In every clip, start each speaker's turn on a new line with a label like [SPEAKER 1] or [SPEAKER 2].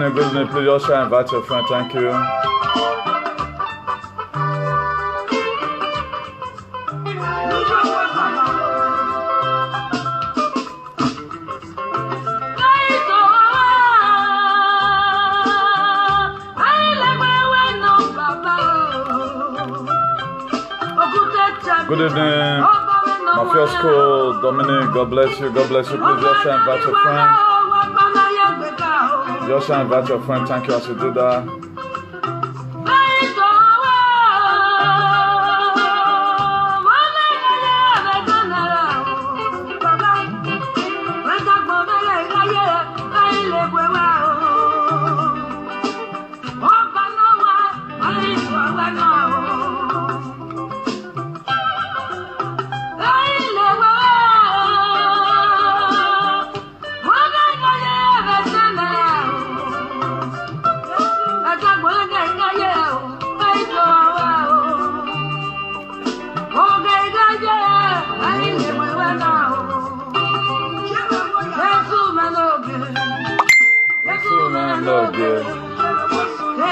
[SPEAKER 1] evening, good evening. Please just share and invite your friend. Thank you. Good evening, Mafia School, Dominic, God bless you, God bless you. Please just share and invite your friend. Just share and invite your friend. Thank you as you do that.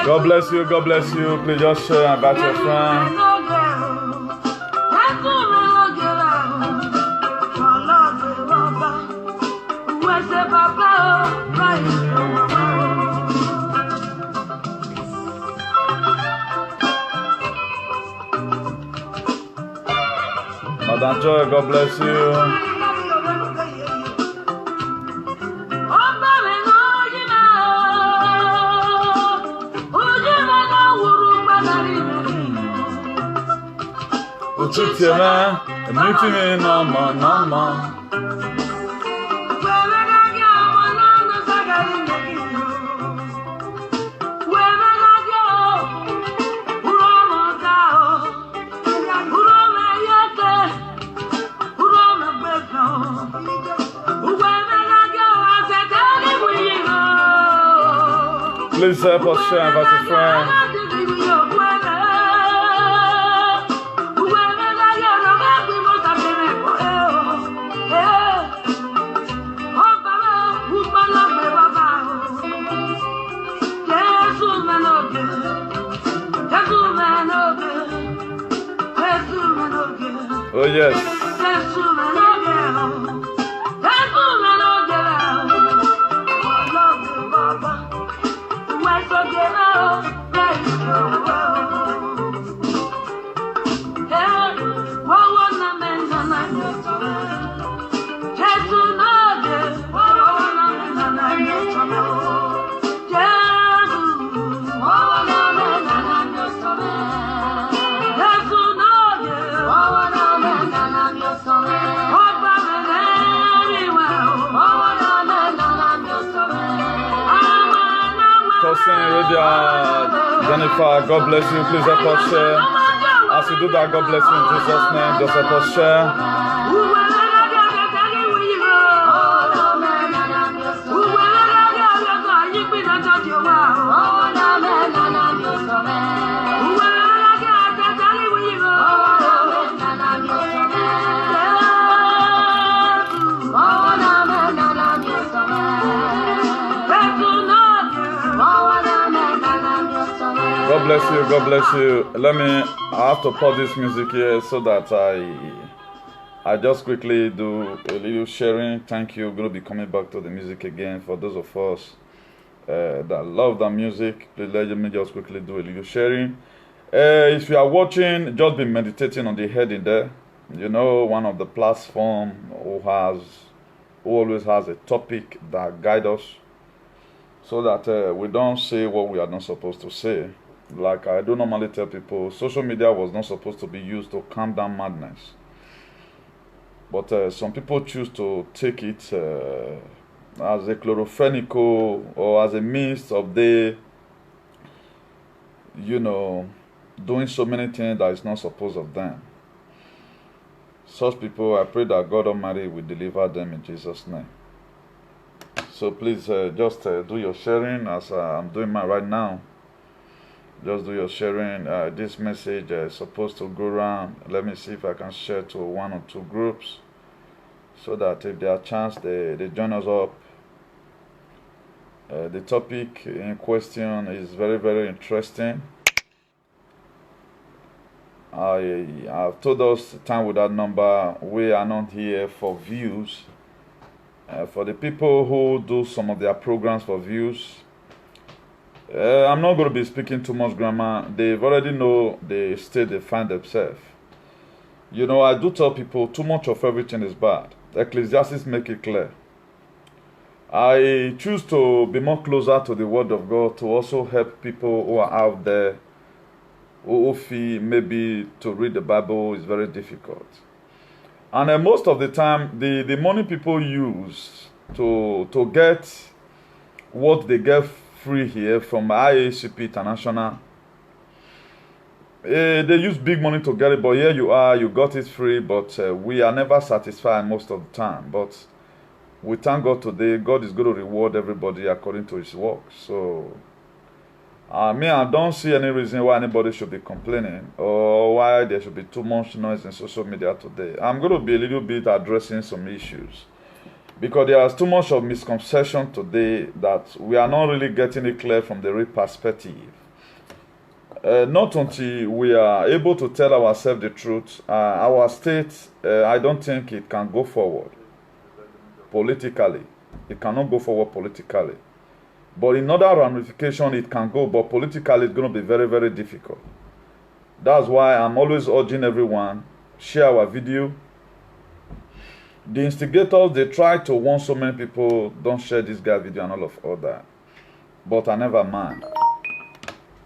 [SPEAKER 1] God bless you, God bless you. Please just share and invite your friend. Madam Joy, God bless you. Uchitieme, emutime nama. Please help us share and invite a friend. Oh yes. Jennifer, God bless you. Please help us share. As you do that, God bless you in Jesus' name. Just help us share. God bless you, God bless you. I have to put this music here so that I just quickly do a little sharing. Thank you. I'm going to be coming back to the music again. For those of us that love the music, please let me just quickly do a little sharing. If you are watching, just be meditating on the heading there. You know, one of the platform who always has a topic that guides us, so that we don't say what we are not supposed to say. Like I do normally tell people, social media was not supposed to be used to calm down madness. But some people choose to take it as a chlorophenico or as a means of doing so many things that is not supposed of them. Such people, I pray that God Almighty will deliver them in Jesus' name. So please just do your sharing as I'm doing mine right now. Just do your sharing. This message is supposed to go around. Let me see if I can share to 1 or 2 groups, so that if there are chance they join us up The topic in question is very, very interesting. I've told us time without number, we are not here for views. For the people who do some of their programs for views, I'm not going to be speaking too much grammar. They've already know the state they find themselves. You know, I do tell people too much of everything is bad. Ecclesiastes make it clear. I choose to be more closer to the Word of God to also help people who are out there who feel maybe to read the Bible is very difficult. And most of the time, the money people use to get what they get free here from IACP International, they use big money to get it, but here you are, you got it free, but we are never satisfied most of the time. But we thank God today, God is going to reward everybody according to his work. So, I don't see any reason why anybody should be complaining or why there should be too much noise in social media today. I'm going to be a little bit addressing some issues because there is too much of misconception today that we are not really getting it clear from the real perspective. Not until we are able to tell ourselves the truth, our state, I don't think it can go forward politically. It cannot go forward politically. But in other ramifications, it can go, but politically, it's going to be very, very difficult. That's why I'm always urging everyone, share our video. The instigators, they try to warn so many people, don't share this guy video and all that. But I never mind.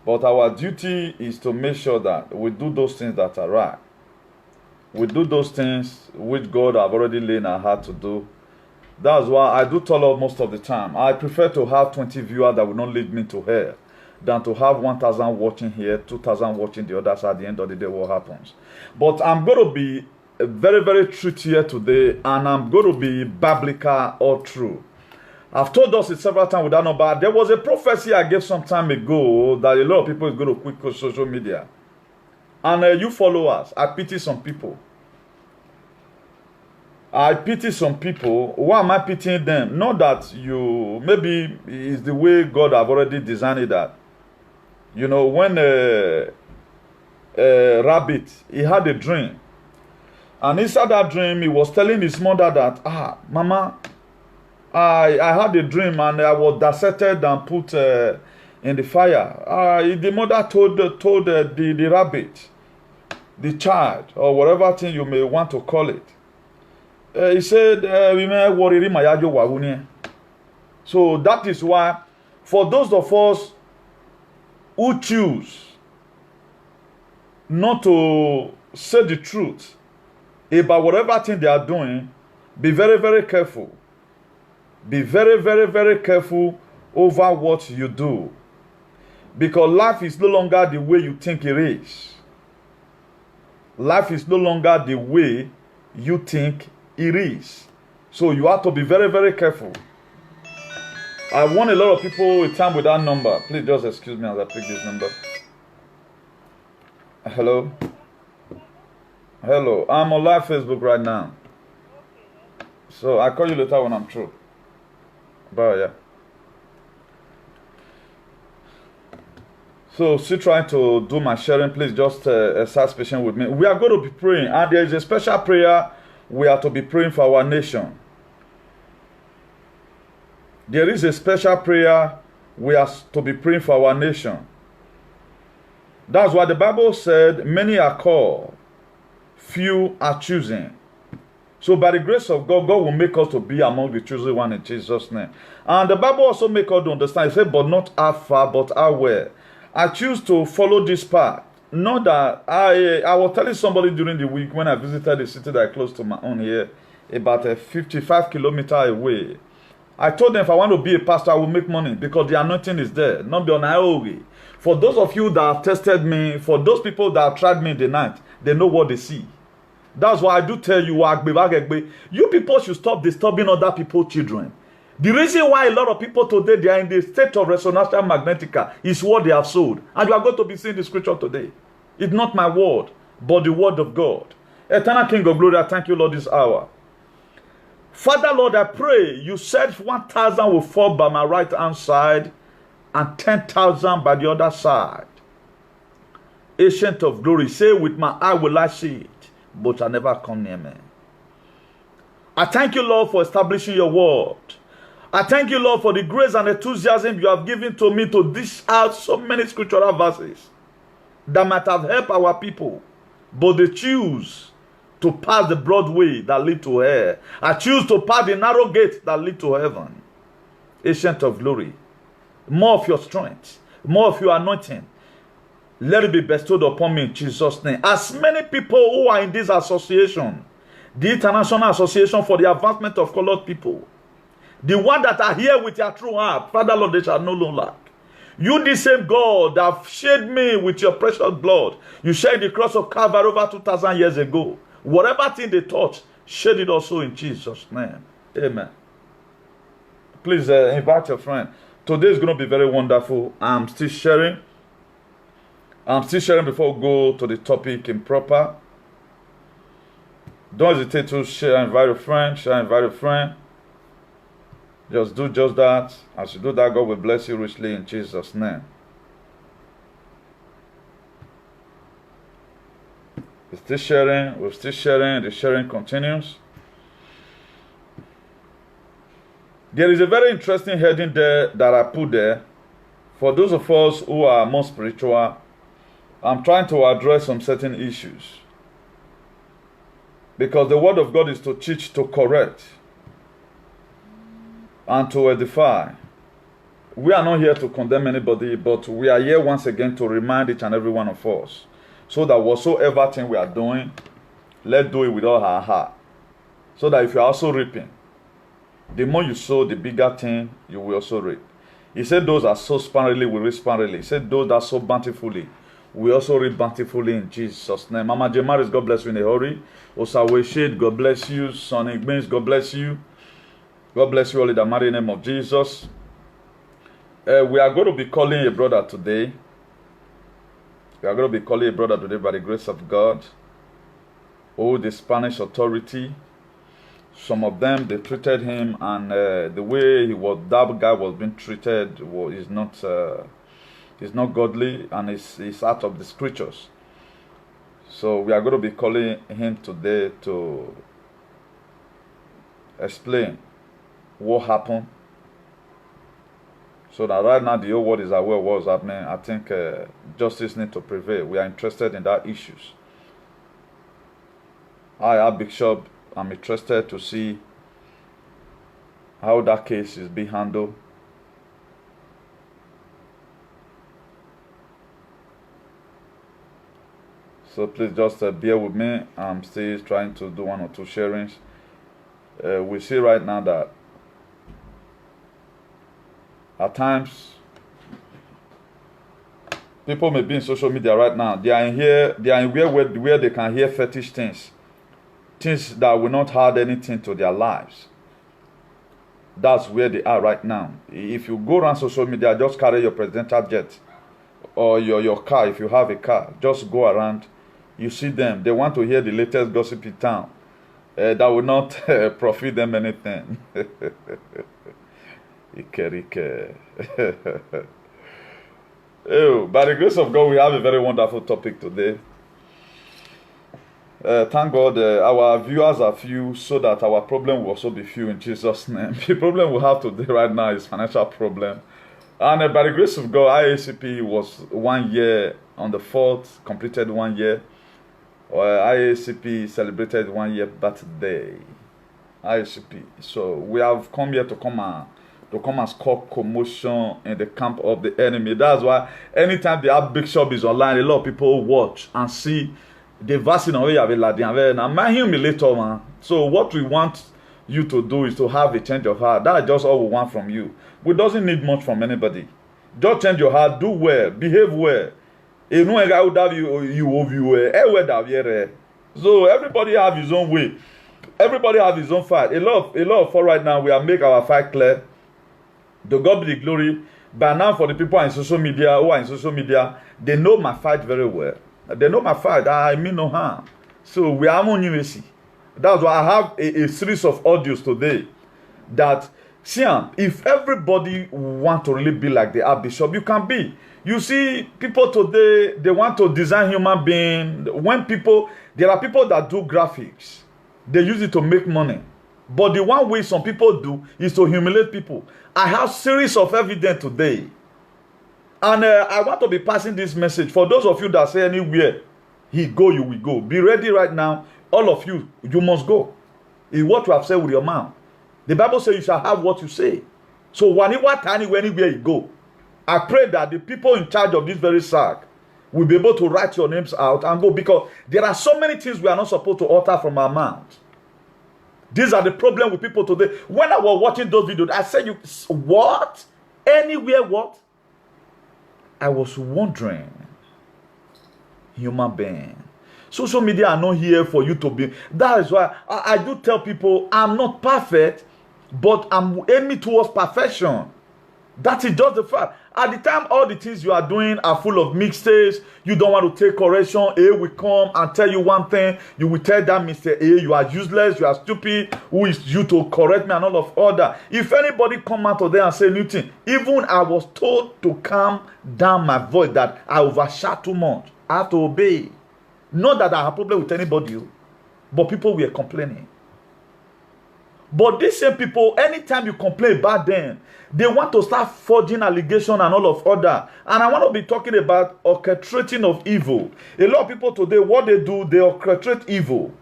[SPEAKER 1] But our duty is to make sure that we do those things that are right. We do those things which God have already laid in our heart to do. That's why I do tell most of the time, I prefer to have 20 viewers that will not lead me to hell than to have 1,000 watching here, 2,000 watching the other side. At the end of the day, what happens? But I'm going to be very, very true here today, and I'm going to be biblical or true. I've told us it several times without number. There was a prophecy I gave some time ago that a lot of people is going to quit social media. And you followers, I pity some people. I pity some people. Why am I pitying them? Not that you, maybe it's the way God have already designed it that. You know, when a rabbit, he had a dream. And inside that dream, he was telling his mother that, Mama, I had a dream and I was dissected and put in the fire. The mother told the rabbit, the child, or whatever thing you may want to call it. He said, so that is why, for those of us who choose not to say the truth about whatever thing they are doing, be very, very careful. Be very, very, very careful over what you do. Because life is no longer the way you think it is. Life is no longer the way you think it is. So you have to be very, very careful. I want a lot of people with time with that number. Please just excuse me as I pick this number. Hello? Hello. I'm on live Facebook right now. So I'll call you later when I'm through. Bye, yeah. So still trying to do my sharing. Please just start patient with me. We are going to be praying. And there is a special prayer we are to be praying for our nation. There is a special prayer we are to be praying for our nation. That's why the Bible said, many are called, few are chosen. So by the grace of God, God will make us to be among the chosen one in Jesus' name. And the Bible also makes us to understand. It said, but not how far, but how well. I choose to follow this path. Not that I was telling somebody during the week when I visited a city that is close to my own here, about 55 kilometers away. I told them if I want to be a pastor, I will make money because the anointing is there. Not be on IOG. For those of you that have tested me, for those people that have tried me in the night, they know what they see. That's why I do tell you, you people should stop disturbing other people's children. The reason why a lot of people today, they are in the state of resonance magnetica is what they have sold. And you are going to be seeing the scripture today. It's not my word, but the word of God. Eternal King of Glory, I thank you, Lord, this hour. Father, Lord, I pray you said 1,000 will fall by my right hand side and 10,000 by the other side. Ancient of glory, say, with my eye will I see it, but I never come near me. I thank you, Lord, for establishing your word. I thank you, Lord, for the grace and enthusiasm you have given to me to dish out so many scriptural verses that might have helped our people, but they choose to pass the broad way that lead to hell. I choose to pass the narrow gate that lead to heaven. Ancient of glory, more of your strength, more of your anointing, let it be bestowed upon me in Jesus' name. As many people who are in this association, the International Association for the Advancement of Colored People, the one that are here with your true heart, Father Lord, they shall no longer lack. You, the same God that have shed me with your precious blood, you shed the cross of Calvary over 2,000 years ago. Whatever thing they touch, shed it also in Jesus' name. Amen. Please invite your friend. Today is going to be very wonderful. I'm still sharing before we go to the topic in proper. Don't hesitate to share, invite a friend, Just do just that. As you do that, God will bless you richly in Jesus' name. We're still sharing, the sharing continues. There is a very interesting heading there that I put there. For those of us who are more spiritual, I'm trying to address some certain issues. Because the word of God is to teach, to correct, and to edify. We are not here to condemn anybody, but we are here once again to remind each and every one of us, so that whatsoever thing we are doing, let's do it with all our heart. So that if you are also reaping, the more you sow, the bigger thing you will also reap. He said those that sow sparingly will reap sparingly. He said those that sow bountifully we also reap bountifully in Jesus' name. Mama Jemaris, God bless you in a hurry. Osawe Shade, God bless you. Sonny Gbins, God bless you. God bless you all in the mighty name of Jesus. We are going to be calling a brother today. We are going to be calling a brother today by the grace of God. Oh, the Spanish authority. Some of them, they treated him, and the way that guy was being treated is not godly, and it's out of the scriptures. So we are going to be calling him today to explain what happened, so that right now the whole world is aware of what's happening. I think justice needs to prevail. We are interested in that issues. Bishop, I'm interested to see how that case is being handled. So please just bear with me. I'm still trying to do one or two sharings. We see right now that at times people may be in social media right now. They are in here. They are in where they can hear fetish things that will not add anything to their lives. That's where they are right now. If you go around social media, just carry your presidential jet or your car. If you have a car, just go around. You see them. They want to hear the latest gossip in town. That will not profit them anything. Oh, by the grace of God, we have a very wonderful topic today. Thank God our viewers are few, so that our problem will also be few in Jesus' name. The problem we have today right now is financial problem. And by the grace of God, IACP was 1 year on the 4th, completed 1 year. IACP celebrated 1 year birthday. IACP. So we have come here to come and score commotion in the camp of the enemy. That's why anytime the Bishop is online, a lot of people watch and see the verse in way of a humiliator, man. So what we want you to do is to have a change of heart. That's just all we want from you. We doesn't need much from anybody. Just change your heart, do well, behave well. So everybody have his own way. Everybody have his own fight. A lot of for right now, we are make our fight clear. To God be the glory. But now for the people in social media who are in social media, they know my fight very well. They know my fight. I mean no harm. So we are on UAC. That's why I have a series of audios today that, see, if everybody want to really be like the Archbishop, you can be. You see, people today, they want to design human being. There are people that do graphics. They use it to make money. But the one way some people do is to humiliate people. I have series of evidence today. And I want to be passing this message. For those of you that say anywhere he go, you will go. Be ready right now. All of you, you must go. It's what you have said with your mouth. The Bible says you shall have what you say. So anywhere you go, I pray that the people in charge of this very sack will be able to write your names out and go, because there are so many things we are not supposed to utter from our mouths. These are the problem with people today. When I was watching those videos, I said, what? Anywhere what? I was wondering, human being. Social media are not here for you to be. That is why I do tell people I'm not perfect, but I'm aiming towards perfection. That is just the fact. At the time, all the things you are doing are full of mistakes. You don't want to take correction. A will come and tell you one thing. You will tell that Mr. A, you are useless, you are stupid. Who is you to correct me and all of other? If anybody come out of there and say anything, even I was told to calm down my voice, that I overshot too much. I have to obey. Not that I have a problem with anybody, but people were complaining. But these same people, anytime you complain about them, they want to start forging allegations and all of other. And I want to be talking about orchestrating of evil. A lot of people today, what they do, they orchestrate evil.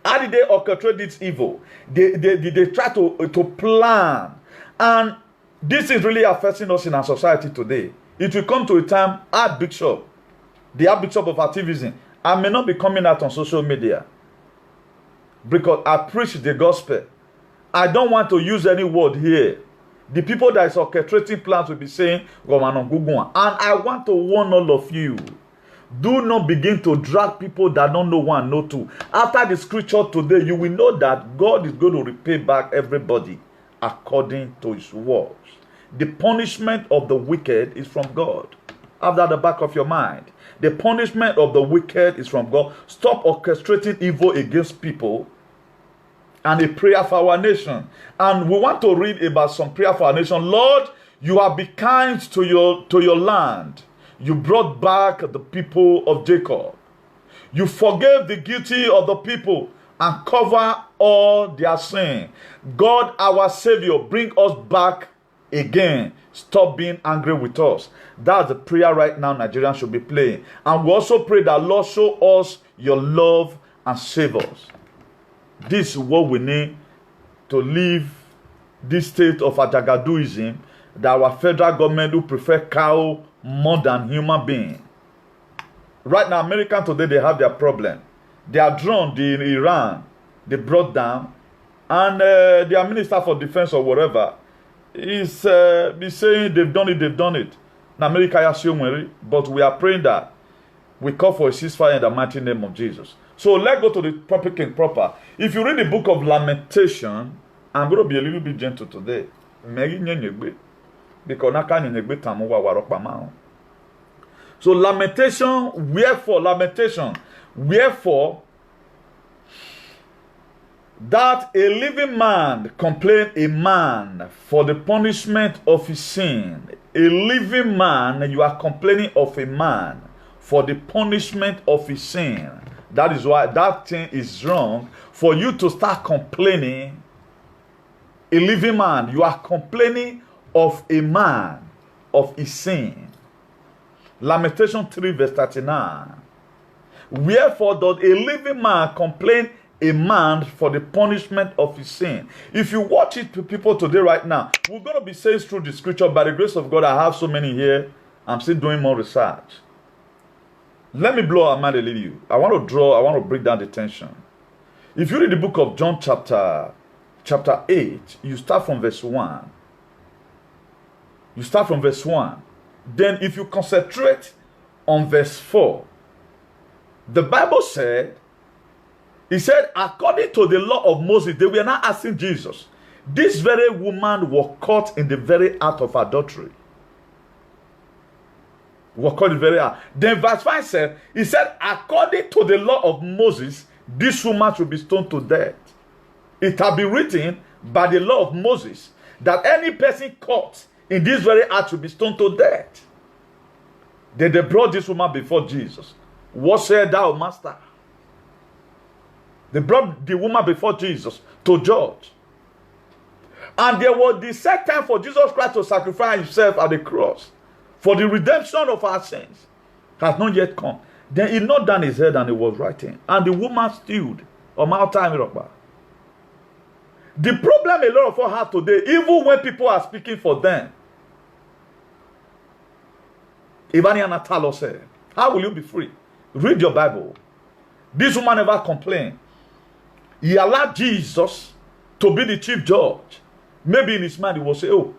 [SPEAKER 1] How did they orchestrate this evil? They try to plan. And this is really affecting us in our society today. It will come to a time, the Archbishop of activism, I may not be coming out on social media, because I preach the gospel. I don't want to use any word here. The people that is orchestrating plans will be saying, and I want to warn all of you, do not begin to drag people that don't know one, know two. After the scripture today, you will know that God is going to repay back everybody according to his words. The punishment of the wicked is from God. Have that at the back of your mind. The punishment of the wicked is from God. Stop orchestrating evil against people. And a prayer for our nation. And we want to read about some prayer for our nation. Lord, you have been kind to your land. You brought back the people of Jacob. You forgave the guilty of the people and cover all their sin. God, our Savior, bring us back again. Stop being angry with us. That's the prayer right now Nigerians should be playing. And we also pray that, Lord, show us your love and save us. This is what we need to leave this state of Ajagaduism, that our federal government who prefer cow more than human being. Right now, Americans today, they have their problem. Their drone, the Iran, they brought down, and their minister for defense or whatever is saying they've done it. Now, America has shown, but we are praying that we call for a ceasefire in the mighty name of Jesus. So let's go to the topic in proper. If you read the book of Lamentation, I'm going to be a little bit gentle today. So lamentation, wherefore, that a living man complain a man for the punishment of his sin. A living man, you are complaining of a man for the punishment of his sin. That is why that thing is wrong. For you to start complaining, a living man, you are complaining of a man, of his sin. Lamentation 3 verse 39. Wherefore does a living man complain a man for the punishment of his sin? If you watch it to people today right now, we're going to be saying through the scripture, by the grace of God, I have so many here. I'm still doing more research. Let me blow our mind a little. I want to break down the tension. If you read the book of John chapter 8, you start from verse 1. Then if you concentrate on verse 4, the Bible said, he said, according to the law of Moses, they were not asking Jesus. This very woman was caught in the very act of adultery. Was caught in the very act. Then verse 5 said, he said, according to the law of Moses, this woman should be stoned to death. It had been written by the law of Moses that any person caught in this very act should be stoned to death. Then they brought this woman before Jesus. What said thou, master? They brought the woman before Jesus to judge. And there was the set time for Jesus Christ to sacrifice himself at the cross for the redemption of our sins. Has not yet come. Then he knelt down his head and he was writing. And the woman stood on Mount Time. The problem a lot of us have today, even when people are speaking for them, Ivani Anatalo said, how will you be free? Read your Bible. This woman never complained. He allowed Jesus to be the chief judge. Maybe in his mind he will say, oh,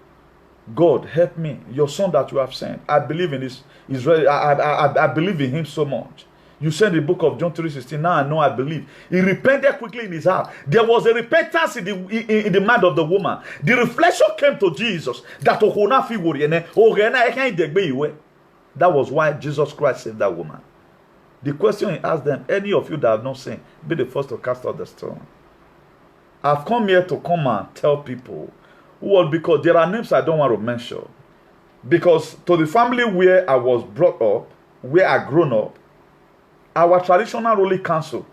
[SPEAKER 1] God, help me. Your son that you have sent. I believe in this Israel. I believe in him so much. You said the book of John 3:16. Now I know I believe. He repented quickly in his heart. There was a repentance in the mind of the woman. The reflection came to Jesus that that was why Jesus Christ saved that woman. The question he asked them, any of you that have not sinned, be the first to cast out the stone. I've come here to come and tell people, well, because there are names I don't want to mention. Because to the family where I was brought up, where I grown up, our traditional ruling council,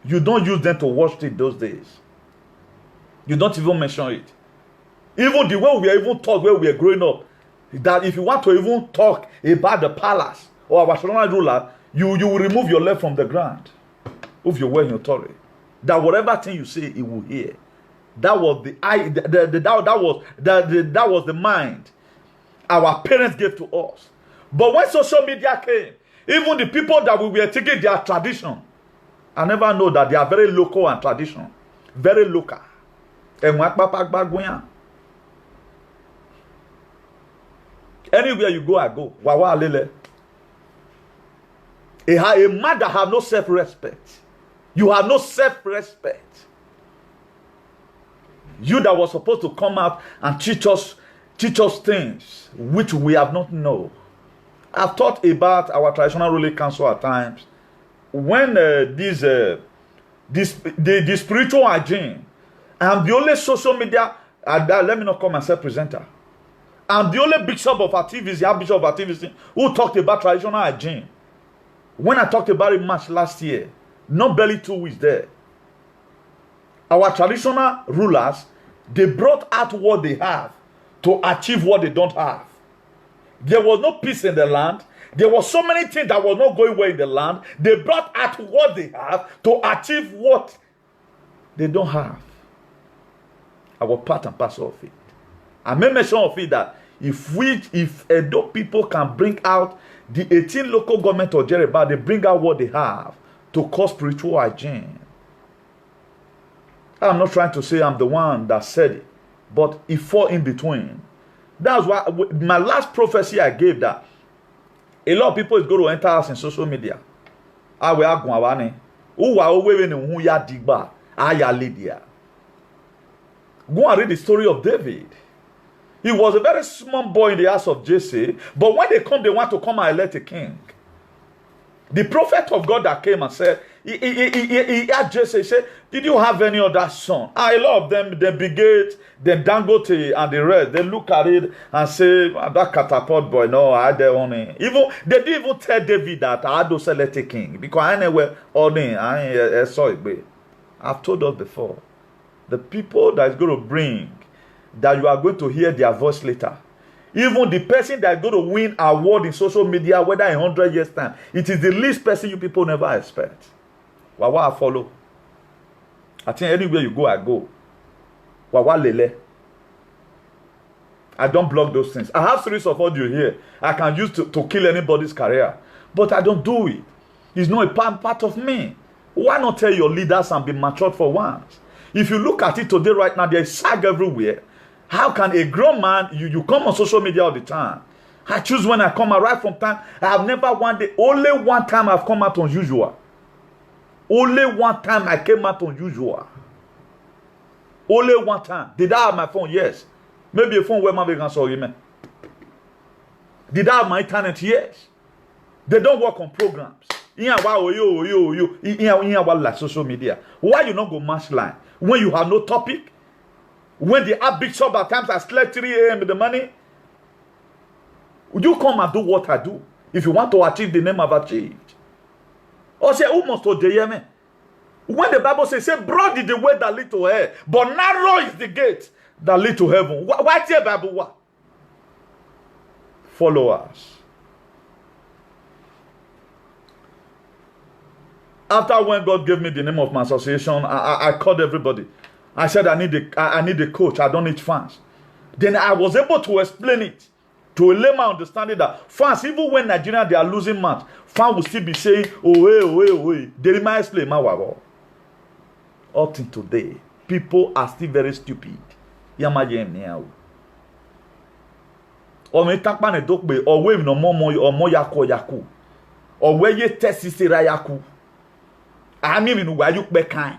[SPEAKER 1] you don't use them to watch it those days. You don't even mention it. Even the way we are even taught where we are growing up, that if you want to even talk about the palace or our traditional ruler, you will remove your leg from the ground if you're wearing authority. That whatever thing you say, he will hear. That was that was the mind our parents gave to us. But when social media came, even the people that we were taking their tradition, I never know that they are very local and traditional. Very local. Anywhere you go, I go. Wawa lele. A man that have no self-respect. You have no self-respect. You that was supposed to come out and teach us things which we have not known. I've thought about our traditional ruling council at times. When the spiritual hygiene, I'm the only social media, let me not call myself presenter. I'm the only bishop of activism, bishop of activism, who talked about traditional hygiene. When I talked about it much last year, not barely 2 weeks there. Our traditional rulers, they brought out what they have to achieve what they don't have. There was no peace in the land. There were so many things that were not going well in the land. They brought out what they have to achieve what they don't have. I was part and parcel of it. I made mention of it that if Edo people can bring out the 18 local government of Jereba, they bring out what they have to cause spiritual hygiene. I'm not trying to say I'm the one that said it, but it fall in between. That's why my last prophecy I gave that a lot of people is going to enter us in social media. Go and read the story of David. He was a very small boy in the house of Jesse, but when they come, they want to come and elect a king. The prophet of God that came and said, he asked Jesse, he said, did you have any other son? A lot of them, they beget, then Dangote and the rest, they look at it and say, that catapult boy, no, I had their own. Even, they didn't even tell David that I had to select a king, because I never, I saw it. I've told us before, the people that is going to bring, that you are going to hear their voice later. Even the person that is going to win award in social media, whether in 100 years' time, it is the least person you people never expect. Wawa I follow. I think anywhere you go, I go. Wawa lele. I don't block those things. I have series of audio here I can use to kill anybody's career. But I don't do it. It's not a part of me. Why not tell your leaders and be matured for once? If you look at it today right now, there is sag everywhere. How can a grown man, you come on social media all the time? I choose when I come out right from time. I have never one day, only one time I've come out unusual. Only one time I came out unusual. Only one time. Did I have my phone? Yes. Maybe a phone where my vegan saw you. Did I have my internet? Yes. They don't work on programs. in our like social media. Why you not go match line when you have no topic? When they have big shop at times I slept 3 a.m. in the morning. You come and do what I do if you want to achieve the name I've achieved. Or say, who must obey me? When the Bible says, broad is the way that lead to hell, but narrow is the gate that lead to heaven. Why tell Bible what? Followers. After when God gave me the name of my association, I called everybody. I said, I need a coach. I don't need fans. Then I was able to explain it to a layman understanding that fans, even when Nigeria they are losing match, fans will still be saying, oh, hey. They remind explain my wow. Up till today, people are still very stupid. Yamajem now. Or me takpa ne dokbe, or we no more yaku. Or where ye test is yaku. I mean, why you be kind.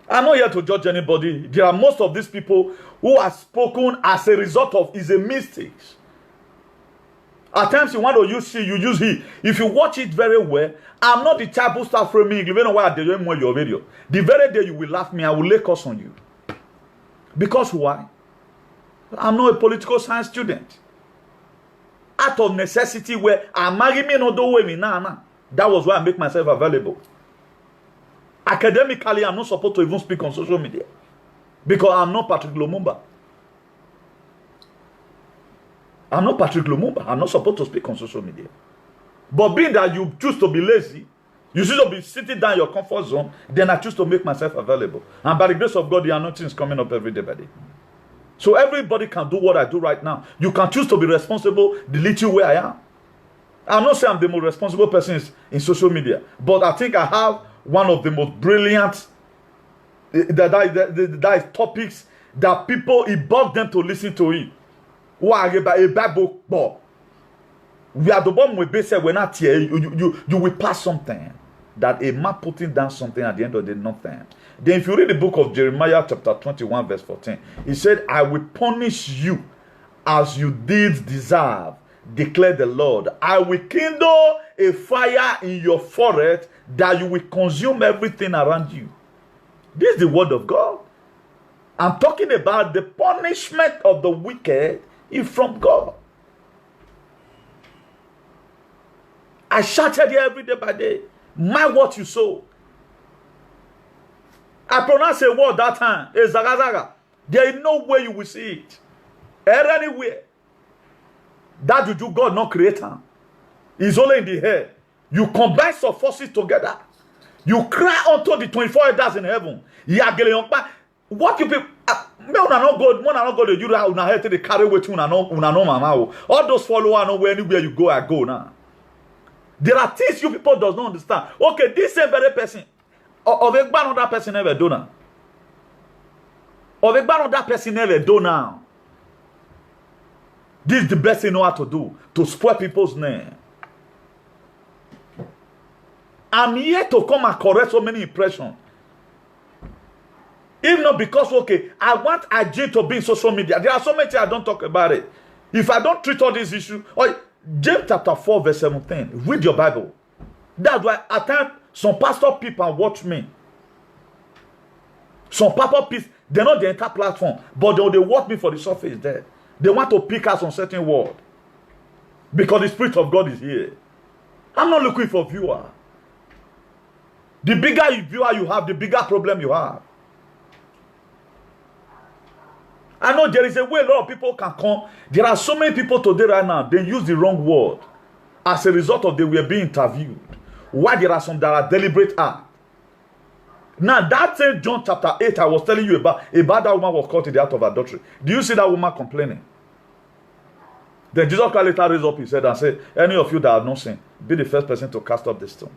[SPEAKER 1] I'm not here to judge anybody. There are most of these people who are spoken as a result of is a mistake. At times you want to use she, you use he. If you watch it very well, I'm not the type who start framing. You know why I did your video. The very day you will laugh me, I will lay curse on you. Because why? I'm not a political science student. Out of necessity, where I marry me no do way me nah. That was why I make myself available. Academically, I'm not supposed to even speak on social media. Because I'm not Patrick Lumumba. I'm not Patrick Lumumba. I'm not supposed to speak on social media. But being that you choose to be lazy, you choose to be sitting down in your comfort zone, then I choose to make myself available. And by the grace of God, the anointing is coming up every day by day. So everybody can do what I do right now. You can choose to be responsible, the little way I am. I'm not saying I'm the most responsible person in social media, but I think I have one of the most brilliant that is topics that people, it bugs them to listen to it. Why a Bible book? We are the one we basically we're not here. You will pass something that a man putting down something at the end of the day, nothing. Then if you read the book of Jeremiah chapter 21 verse 14, he said, I will punish you as you did deserve, declare the Lord. I will kindle a fire in your forehead that you will consume everything around you. This is the word of God. I'm talking about the punishment of the wicked is from God. I shouted here every day by day. Mind what you sow. I pronounce a word that time. A zagazaga. There is no way you will see it. Anywhere. That juju God not creator. It's only in the head. You combine some forces together. You cry unto the 24 elders in heaven. What you people not go to you una head to the carry with una no mama. All those followers know where anywhere you go, I go now. There are things you people does not understand. Okay, this same very person. Of a ban on that person never do now. Of a ban on that person never do now. This is the best thing you know how to do. To spoil people's name. I'm here to come and correct so many impressions. If not because, okay, I want IJ to be in social media. There are so many things I don't talk about it. If I don't treat all these issues, James chapter 4 verse 17, read your Bible. That's why at times some pastor people watch me. Some pastor people, they're not the entire platform, but they watch me for the surface there. They want to pick us on certain word. Because the Spirit of God is here. I'm not looking for viewer. The bigger viewer you have, the bigger problem you have. I know there is a way a lot of people can come. There are so many people today right now, they use the wrong word. As a result of they were being interviewed. Why there are some that are deliberate act. Now that same John chapter 8 I was telling you about that woman was caught in the act of adultery. Do you see that woman complaining? Then Jesus Christ later raised up his head and said, any of you that have not sinned, be the first person to cast off the stone.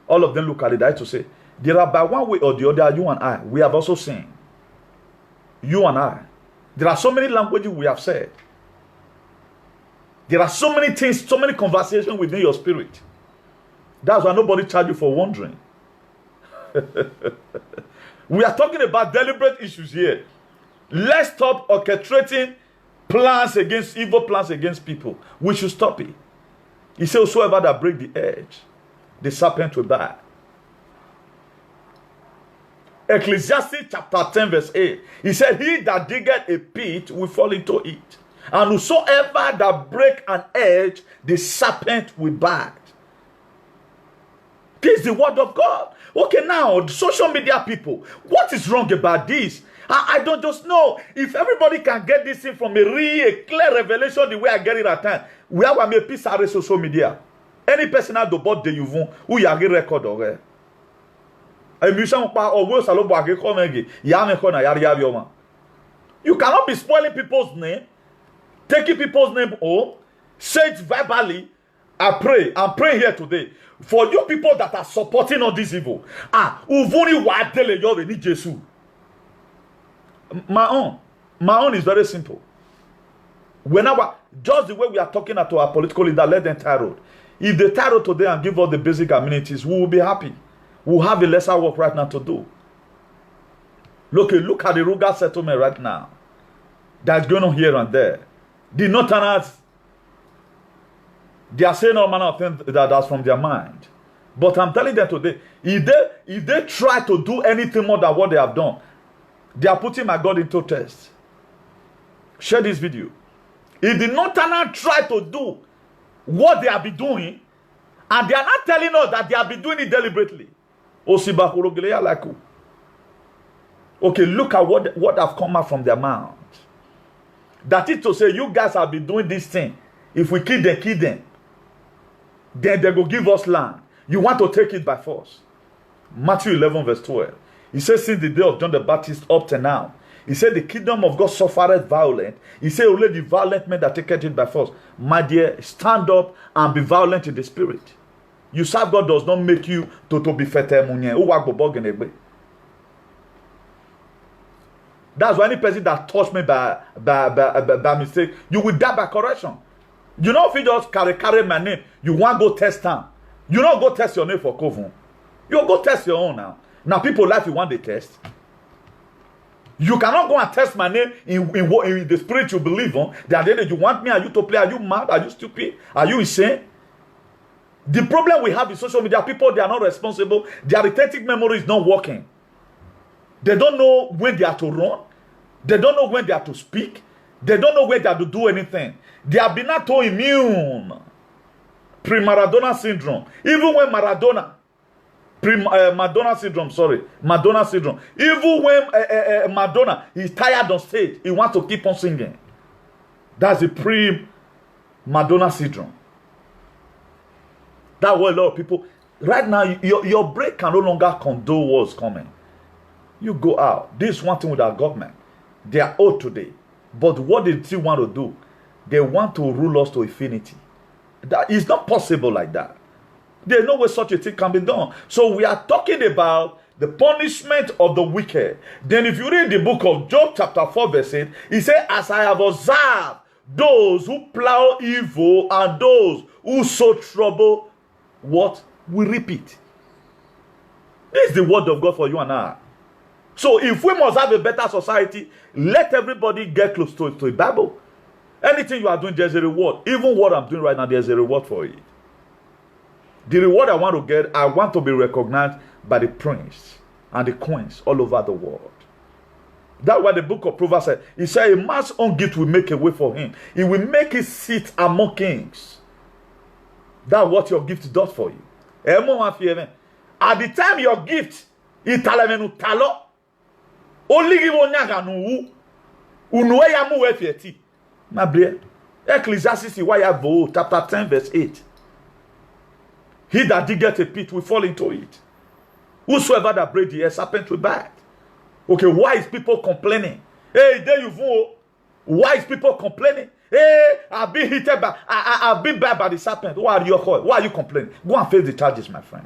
[SPEAKER 1] All of them look at it to say, there are by one way or the other, you and I, we have also sinned. You and I. There are so many languages we have said. There are so many things, so many conversations within your spirit. That's why nobody charge you for wandering. We are talking about deliberate issues here. Let's stop orchestrating plans against evil plans against people. We should stop it. He said, whosoever that break the edge, the serpent will die. Ecclesiastes chapter 10 verse 8. He said, he that diggeth a pit will fall into it. And whosoever that break an edge, the serpent will bite. This is the word of God. Okay, now, social media people, what is wrong about this? I don't just know. If everybody can get this thing from a clear revelation the way I get it at time, we have a piece of social media. Any person at the board de you who you get record of it. You cannot be spoiling people's name, taking people's name home, say it verbally. I pray, I'm praying here today for you people that are supporting all this evil. My own is very simple. Whenever, just the way we are talking to our political leader, let them tie road. If they tie road today and give us the basic amenities, we will be happy. We'll have a lesser work right now to do. Look at the Ruga settlement right now. That's going on here and there. The Northerners, they are saying all manner of things that's from their mind. But I'm telling them today, if they try to do anything more than what they have done, they are putting my God into test. Share this video. If the Northerners try to do what they have been doing, and they are not telling us that they have been doing it deliberately. Okay, look at what have come out from their mouth. That is to say, you guys have been doing this thing. If we kill them, then they will give us land. You want to take it by force. Matthew 11 verse 12. He says, since the day of John the Baptist up to now, he said, the kingdom of God suffereth violent. He said, only the violent men that take it by force. My dear, stand up and be violent in the spirit. You serve God does not make you to be fete munye. That's why any person that touched me by mistake, you will die by correction. You know, if you just carry my name, you want to go test time. You don't go test your name for Kovun. You go test your own now. Now people like you want the test. You cannot go and test my name in the spirit you believe on. The other day you want me, are you to play? Are you mad? Are you stupid? Are you insane? The problem we have in social media, people, they are not responsible. Their retentive memory is not working. They don't know when they are to run. They don't know when they are to speak. They don't know when they are to do anything. They have been not too immune. Pre-Maradona syndrome. Even when Madonna syndrome. Even when Madonna is tired on stage, he wants to keep on singing. That's the pre-Madonna syndrome. That's what a lot of people. Right now, your brain can no longer condone what's coming. You go out. This is one thing with our government. They are old today. But what they still want to do, they want to rule us to infinity. That is not possible like that. There's no way such a thing can be done. So we are talking about the punishment of the wicked. Then if you read the book of Job chapter 4 verse 8, he said, as I have observed those who plow evil and those who sow trouble, what? We repeat. This is the word of God for you and I. So if we must have a better society, let everybody get close to the Bible. Anything you are doing, there's a reward. Even what I'm doing right now, there's a reward for it. The reward I want to get, I want to be recognized by the prince and the queens all over the world. That's what the book of Proverbs said. He said, a man's own gift will make a way for him. He will make his seat among kings. That's what your gift does for you. At the time your gift, only give on my dear, Ecclesiastes chapter 10 verse 8. He that diggeth a pit will fall into it. Whosoever that break the earth, serpent will bite. Okay, why is people complaining? Hey, there you go. Why is people complaining? Hey, I've been hit by, I've been bit by the serpent. Why are you complaining? Go and face the charges, my friend.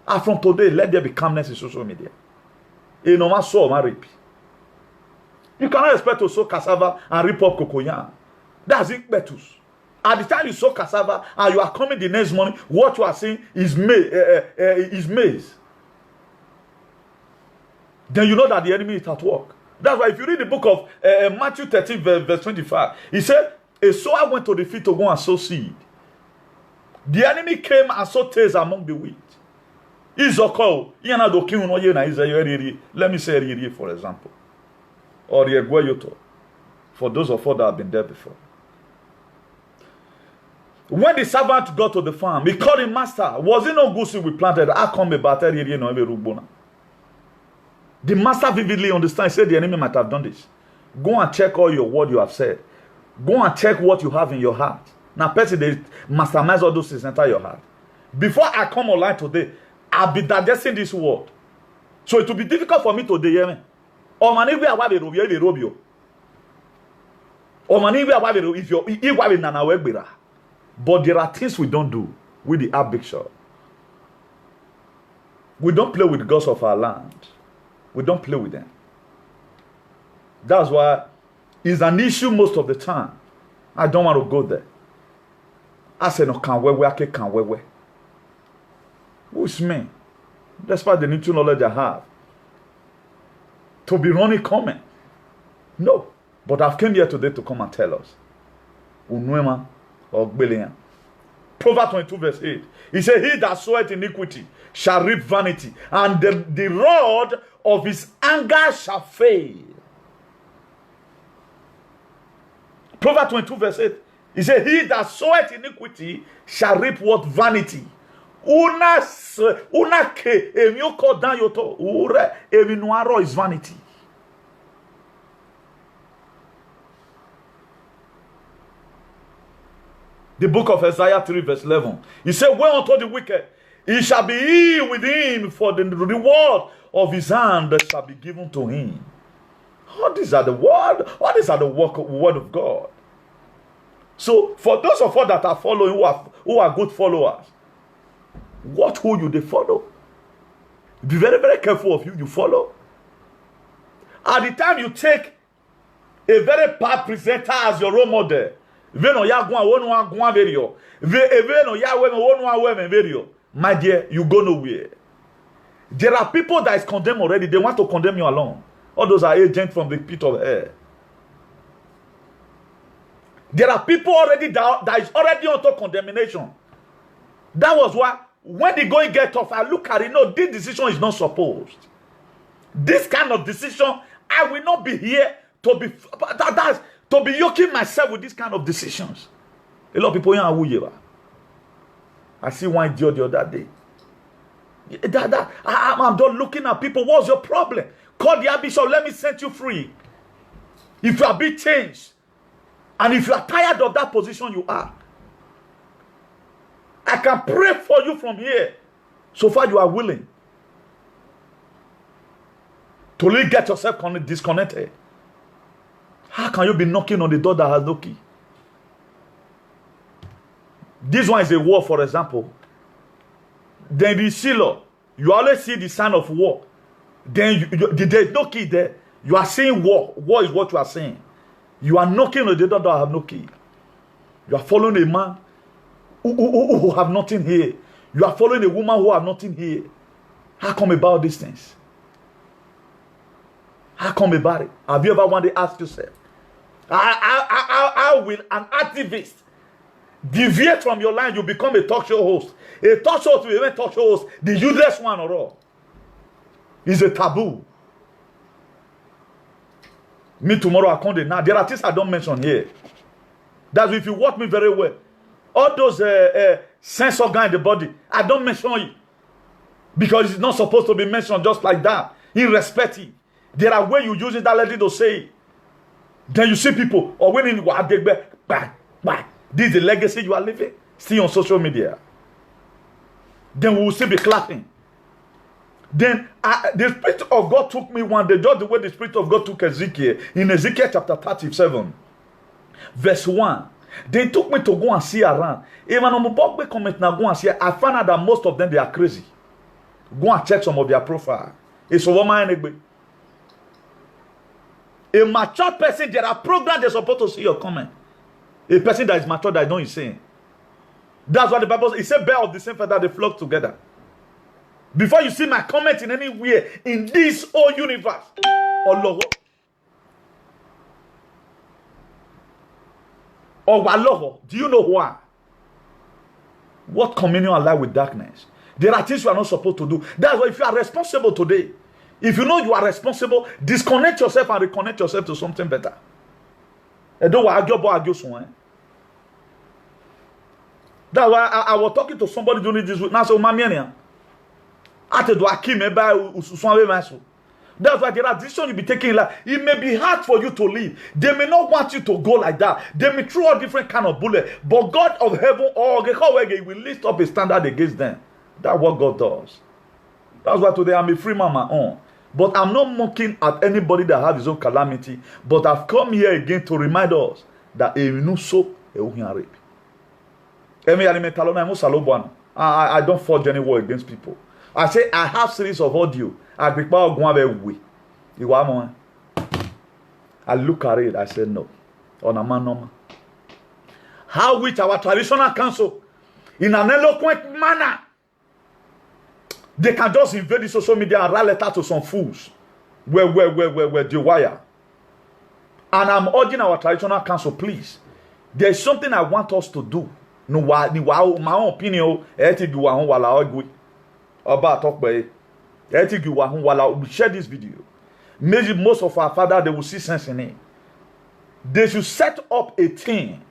[SPEAKER 1] And from today, let there be calmness in social media. You cannot expect to sow cassava and rip up cocoyam. That's it, Betus. At the time you sow cassava and you are coming the next morning, what you are seeing is maize. Then you know that the enemy is at work. That's why if you read the book of Matthew 13 verse 25, he said, a sower went to the field to go and sow seed. The enemy came and sowed tares among the wheat. Izoko, yana do kin no ye na Israel. Let me say Riri, for example. Or Yeguayoto. For those of us that have been there before. When the servant got to the farm, he called him, Master, was it no goosey we planted? I come about the master vividly understands, said the enemy might have done this. Go and check all your word you have said. Go and check what you have in your heart. Now, person, they mastermize all those things enter your heart. Before I come online today, I'll be digesting this word. So it will be difficult for me today, hear me? Or man, if we are if you're but there are things we don't do with the Abikshaw. We don't play with the gods of our land. We don't play with them. That's why it's an issue most of the time. I don't want to go there. I say no can we. Who's me? Despite the little knowledge I have. To be running comment. No. But I've come here today to come and tell us. Unwema or Belian. Proverbs 22 verse 8. He said, he that soweth iniquity shall reap vanity, and the rod of his anger shall fail. Proverbs 22 verse 8. He said, he that soweth iniquity shall reap what? Vanity. Una ke emyoko dan yoto ure eminuaro is vanity. The book of Isaiah 3 verse 11. He said, well unto the wicked, he shall be he with him, for the reward of his hand that shall be given to him. All these are the word. All these are the word of God. So for those of us that are following, who are good followers, who you they follow? Be very, very careful of you follow. At the time you take a very bad presenter as your role model, my dear, you go nowhere. There are people that is condemned already. They want to condemn you alone. All those are agents from the pit of hell. There are people already that is already auto condemnation. That was why when the going get tough, I look at it. No, this decision is not supposed. This kind of decision, I will not be here to be yoking myself with this kind of decisions. A lot of people here. I see one idiot the other day. I'm done looking at people. What's your problem? Call the bishop. Let me set you free. If you are being changed, and if you are tired of that position you are, I can pray for you from here. So far you are willing to really get yourself disconnected. How can you be knocking on the door that has no key? This one is a war, for example. Then the sealer, you always see the sign of war. Then there's no key there. You are saying war. War is what you are saying. You are knocking on the door that have no key. You are following a man who have nothing here. You are following a woman who have nothing here. How come about these things? How come about it? Have you ever wanted to ask yourself, how will an activist deviate from your line? You become a talk show host. A talk show to a talk show host, the useless one or all, is a taboo. Me tomorrow I come there. Now there are things I don't mention here. That's if you watch me very well. All those sense organ in the body, I don't mention it. Because it's not supposed to be mentioned just like that. Irrespective. There are ways you use it that let it to say it. Then you see people, or when you are this is the legacy you are living. Still on social media. Then we will still be clapping. Then the Spirit of God took me one day, just the way the Spirit of God took Ezekiel, in Ezekiel chapter 37, verse 1. They took me to go and see around. Even on my comment now, go and see. I found out that most of them, they are crazy. Go and check some of their profile. It's a woman. A mature person, there are programs they're supposed to see your comment. A person that is mature, that is not insane. That's what the Bible says. It says, bear of the same feather, they flock together. Before you see my comment in anywhere in this whole universe, or do you know why? What communion are light with darkness? There are things you are not supposed to do. That's why if you are responsible today, if you know you are responsible, disconnect yourself and reconnect yourself to something better. That's why I was talking to somebody during this week. Now, so that's why there are decisions you be taking. Like, it may be hard for you to leave. They may not want you to go like that. They may throw a different kind of bullet. But God of heaven, will lift up a standard against them. That's what God does. That's why today I'm a free man on my own. But I'm not mocking at anybody that has his own calamity. But I've come here again to remind us that I don't forge any war against people. I say I have series of audio. I look at it, I say no. On a man normal. How with our traditional council, in an eloquent manner, they can just invade the social media and write letter to some fools. Where the wire. And I'm urging our traditional council, please. There's something I want us to do. No, my own opinion. About talk by we share this video. Maybe most of our fathers they will see sense in it. They should set up a team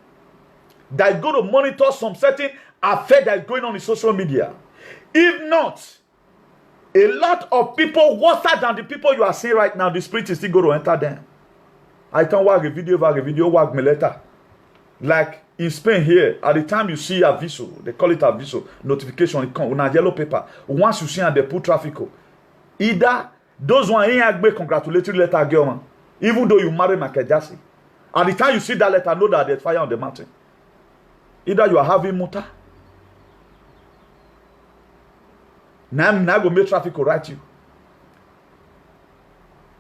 [SPEAKER 1] that is going to monitor some certain affair that is going on in social media. If not, a lot of people worse than the people you are seeing right now, the spirit is still going to enter them. I can work a video, work me later. Like in Spain here, at the time you see a visual, they call it a visual notification, it comes on a yellow paper. Once you see and they put traffic, either those one ain't congratulatory letter, girl, man. Even though you marry Michael Jackson, at the time you see that letter, know that there's fire on the mountain. Either you are having muta, now go make traffic will write you,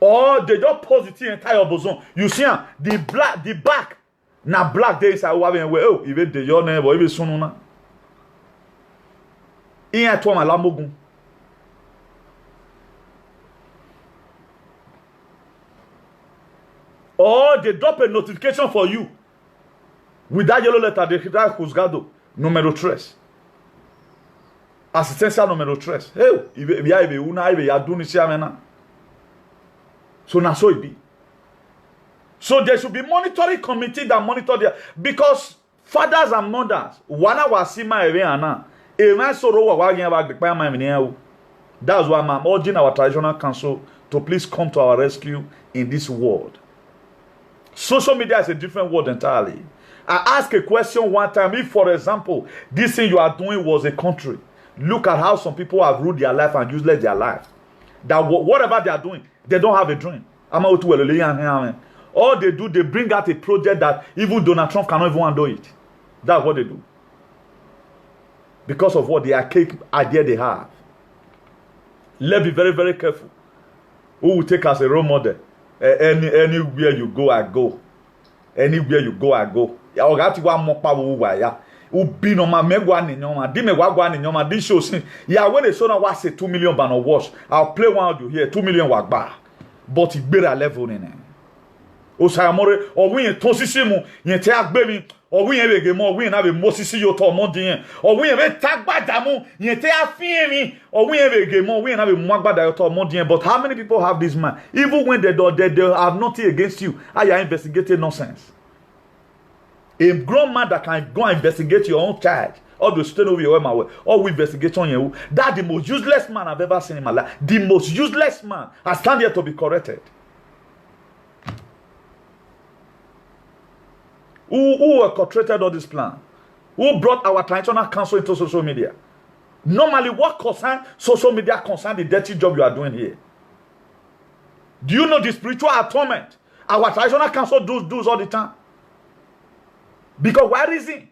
[SPEAKER 1] or they just positive entire boson. You see the back. Na black days I wa ben we oh even de your name or even sunu na in to ma lamogun or they drop a notification for you with that yellow letter de juzgado número 3 asistencia número 3 hey ya ibe una ibe ya duni si amena so na so ibi. So there should be monitoring committee that monitor there, because fathers and mothers, that's why I'm urging our traditional council to please come to our rescue in this world. Social media is a different world entirely. I asked a question one time, if for example, this thing you are doing was a country, look at how some people have ruled their life and useless their life. That whatever they are doing, they don't have a dream. All they do, they bring out a project that even Donald Trump cannot even handle it. That's what they do. Because of what the archaic idea they have. Let's be very, very careful. Who will take as a role model? Anywhere you go, I go. Anywhere you go, I go. Ubi no ma megwa ni nyoma di megwa ni nyoma di show sin ya when they show na wa say 2 million ban wash I'll play one audio here 2 million wagba but igbera level ni ne o sa amore o win to sisi mu yen te agbe mi o win ebe mo win na be mo sisi yo to mo din o win be tagbada mu yen te afin mi o win ebe mo win na be mo agbada yo to mo din. But how many people have this man even when they have nothing against you? Are you investigating nonsense? A grown man that can go and investigate your own child, or to stay over your way, or we investigate on you. That's the most useless man I've ever seen in my life. The most useless man. I stand here to be corrected. Who orchestrated all this plan? Who brought our traditional council into social media? Normally, what concern social media concern the dirty job you are doing here? Do you know the spiritual atonement our traditional council does all the time? Because why is it?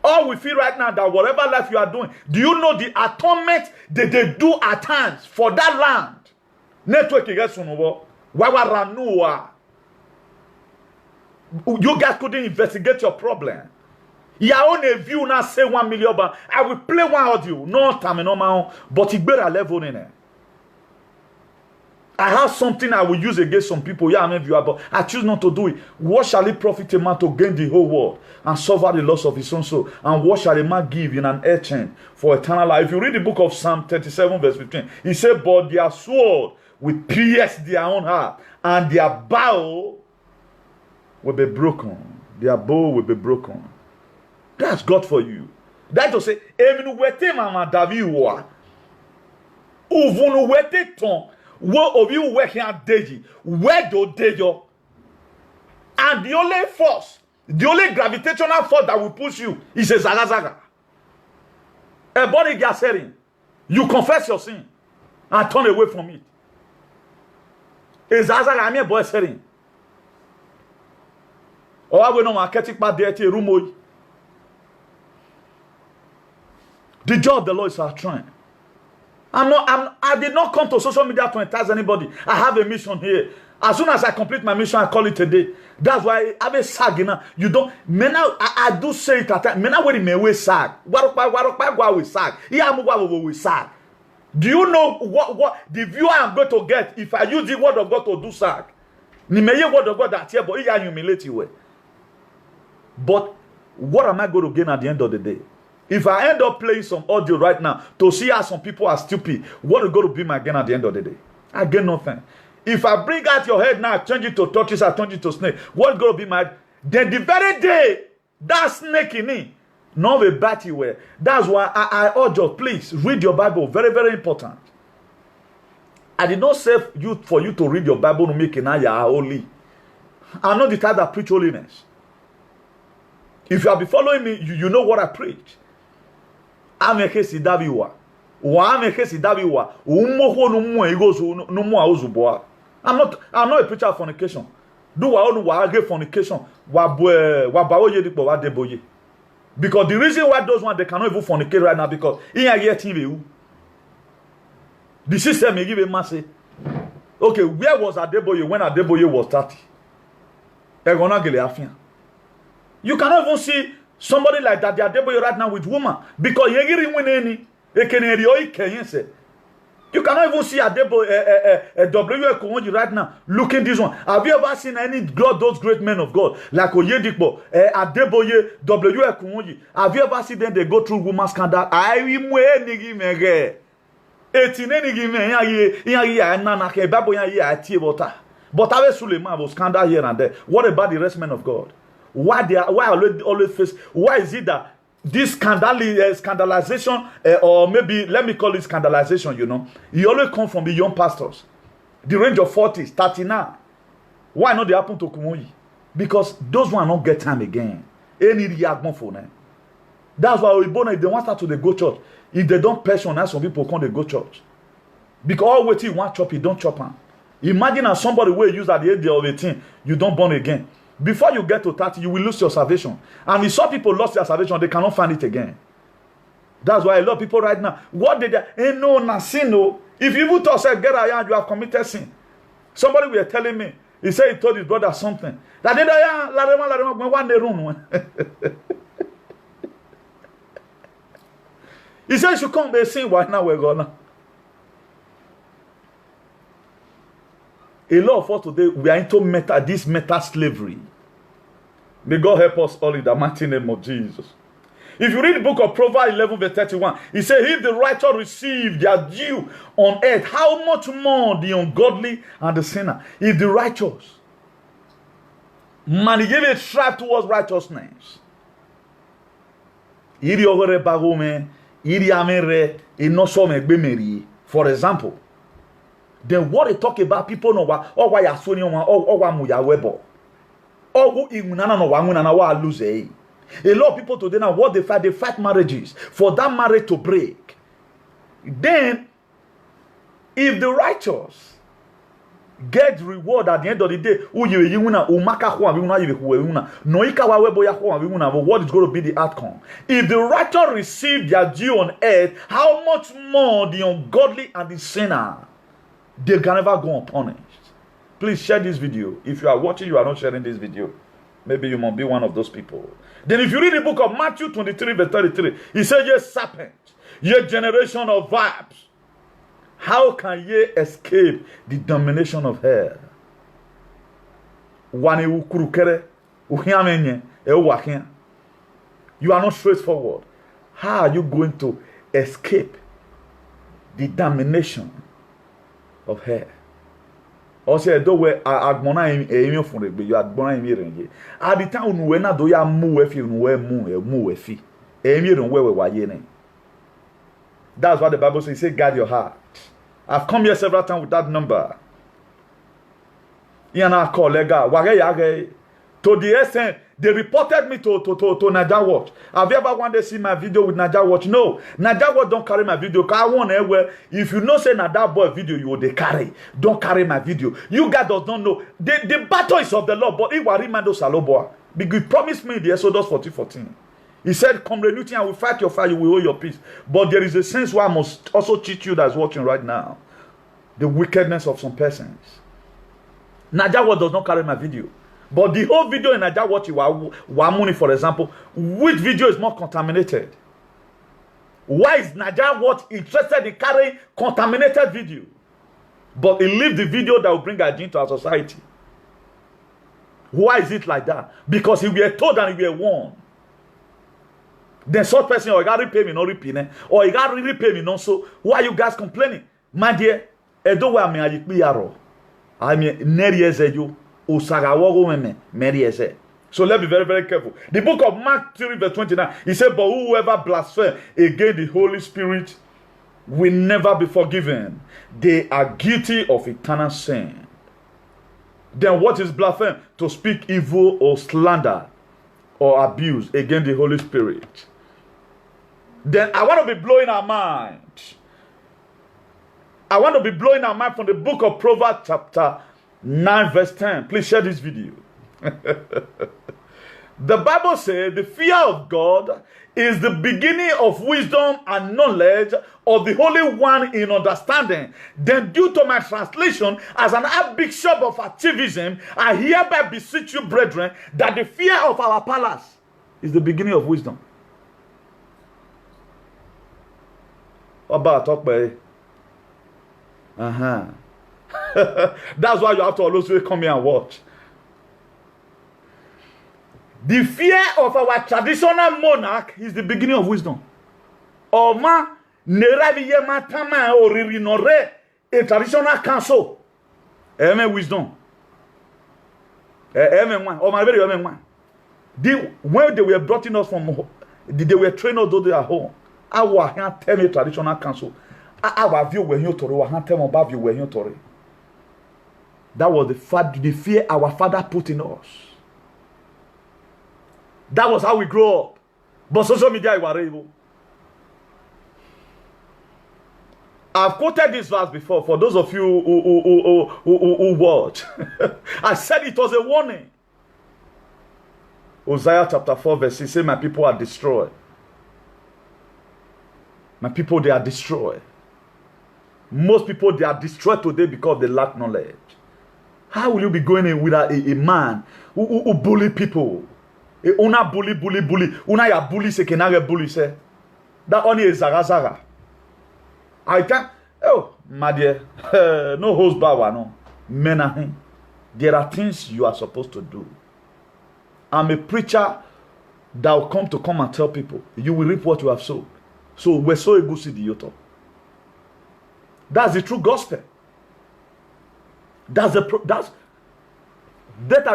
[SPEAKER 1] All we feel right now that whatever life you are doing, do you know the atonement that they do at times for that land? Network you guys couldn't investigate your problem. You own a view now say 1 million, but I will play one audio. No time no man, but it better level in it. I have something I will use against some people. Yeah, I'm viewer, but I choose not to do it. What shall it profit a man to gain the whole world and suffer the loss of his own soul? And what shall a man give in an exchange for eternal life? If you read the book of Psalm 37, verse 15, he said, but their sword will pierce their own heart, and their bow will be broken. Their bow will be broken. That's God for you. That to say, even wete mama David wa, uvunu wete ton. What of you working at Deji? Where do Dejo? And the only force, the only gravitational force that will push you is a Zagazaga. A body gathering. You confess your sin and turn away from it. A Zagazaga, I mean, boy, setting. Or I will know marketing by the Rumoy. The joy of the Lord is our strength. I did not come to social media to entice anybody. I have a mission here. As soon as I complete my mission, I call it a day. That's why I have a sag. You don't. I do say it at times. Mena where me we sag. Warokpa go we sag. We sag. Do you know what the view I am going to get if I use the word of God to do sag? Ni meye word of God that here, but it humiliate you. But what am I going to gain at the end of the day? If I end up playing some audio right now to see how some people are stupid, what is going to be my gain at the end of the day? I gain nothing. If I bring out your head now, change it to tortoise, I change it to snake, what is going to be my... Then the very day that snake in it, not a batty way. That's why I urge you, please, read your Bible. Very, very important. I did not say for you to read your Bible to make an ayah holy. I'm not the type that preach holiness. If you have been following me, you know what I preach. I'm not a preacher of fornication. Do I get fornication? Because the reason why those ones they cannot even fornicate right now because the system may give a massive. Okay, where was Adeboye when Adeboye was 30? You cannot even see somebody like that, the Adeboye right now with woman. Because you cannot even see Adeboye W. Konji right now looking this one. Have you ever seen any God, those great men of God like Oyedipo, Adeboye, W. Konji? Have you ever seen them they go through woman scandal? But Ave Suleiman was scandal here and there. What about the rest men of God? Why always face? Why is it that this scandalization, or maybe let me call it scandalization, it always comes from the young pastors, the range of 40s, 39. Why not they happen to Kumoyi? Because those ones don't get time again. That's why if they want to go church, if they don't passion, some people come they go church. Because all wait till one chop, you don't chop them. Imagine as somebody will use at the age of 18, you don't born again. Before you get to 30, you will lose your salvation. And we saw people lost their salvation, they cannot find it again. That's why a lot of people right now, what did they no na sin no. If you even say get out, you have committed sin. Somebody were telling me, he said he told his brother something. That they he said you should come and sin right now we're gonna. A lot of us today, we are into this meta slavery. May God help us all in the mighty name of Jesus. If you read the book of Proverbs 11 verse 31, it says, if the righteous receive their due on earth, how much more the ungodly and the sinner? If the righteous, man, he gave a strive towards righteousness. For example, then what they talk about people know what or why are Sony or Wamuya Webo. Or who Imunana no Wamunana wa lose. A lot of people today now what they fight marriages for that marriage to break. Then if the righteous get reward at the end of the day, what is going to be the outcome? If the righteous receive their due on earth, how much more the ungodly and the sinner? They can never go unpunished. Please share this video. If you are watching, you are not sharing this video. Maybe you might be one of those people. Then if you read the book of Matthew 23 verse 33, he says, ye serpent, ye generation of vipers, How can ye escape the domination of hell? You are not straightforward. How are you going to escape the domination of hell? Also, do we agbona emi fun regbe you agbona emi renje. At the time unu we na do ya mu we fi unu we mu we fi. Emi ren we waye ne. That's what the Bible says. Say guard your heart. I've come here several times with that number. Yana colleague, wage to the extent they reported me to Naija Watch. Have you ever wanted to see my video with Naija Watch? No, Naija Watch don't carry my video. I want anywhere. If you know say Naija boy video, you will they carry. Don't carry my video. You guys does not know. The battle is of the Lord, but it was Rimando Saloboa. Because he promised me in the Exodus 40:14. He said, come Renuti, I will fight your fight, you will hold your peace. But there is a sense where I must also teach you that's watching right now. The wickedness of some persons. Naija Watch does not carry my video. But the whole video in Naija Watch, Wamuni, for example, which video is more contaminated? Why is Naija Watch interested in carrying contaminated video? But he leaves the video that will bring hygiene to our society. Why is it like that? Because he were told and he were warned. Then such person, or he got repay me, not repay, or he got really pay me, not so. Why are you guys complaining? My dear, I don't want me to be arrow. I mean, Nerieze. So let's be very, very careful. The book of Mark 3, verse 29, he said, but whoever blasphemes against the Holy Spirit will never be forgiven. They are guilty of eternal sin. Then what is blasphemy? To speak evil or slander or abuse against the Holy Spirit. Then I want to be blowing our mind. I want to be blowing our mind from the book of Proverbs chapter 9 verse 10. Please share this video. The Bible says the fear of God is the beginning of wisdom and knowledge of the Holy One in understanding. Then due to my translation as an Archbishop of activism, I hereby beseech you, brethren, that the fear of our palace is the beginning of wisdom. What about talk by? That's why you have to always come here and watch. The fear of our traditional monarch is the beginning of wisdom. Oma neraviye matama oriri nore a traditional council. Wisdom. When they were brought in us from, they were trained us though they are home. Our can't tell me traditional council. Our view were here to about view were here to. That was the fear our father put in us. That was how we grew up. But social media were able. I've quoted this verse before for those of you who watch. I said it was a warning. Hosea chapter 4 verse 6 says, my people are destroyed. My people, they are destroyed. Most people, they are destroyed today because they lack knowledge. How will you be going in with a man who bully people? Una bully. Una ya bully se kenare bully se. That only is zara. I can't. Oh, my dear. No host bawa no. Menahin. There are things you are supposed to do. I'm a preacher that will come and tell people, you will reap what you have sowed. So we're so good to the yoto. That's the true gospel. That's data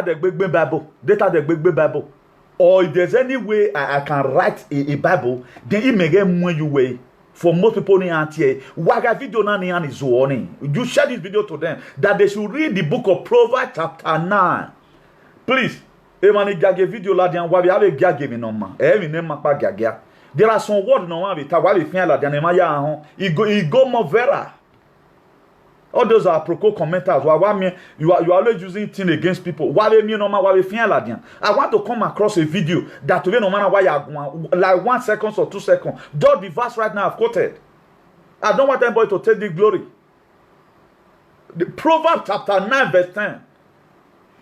[SPEAKER 1] the big Bible. Data the big Bible. Or if there's any way I can write a Bible, then it may get more you way. For most people in here, waga video na ni is warning. You share this video to them that they should read the book of Proverbs chapter 9. Please, emani gage video la dian wa bi ave gage mi no ma. Mi ne ma pa gage. There are some words no one be ta wa be fin la dian ma ya ho. It go more vera. All those are pro commenters. You are always using things against people. I want to come across a video that will no matter why you are like 1 second or 2 seconds. Just the verse right now I've quoted. I don't want anybody to take the glory. The Proverbs chapter 9 verse 10.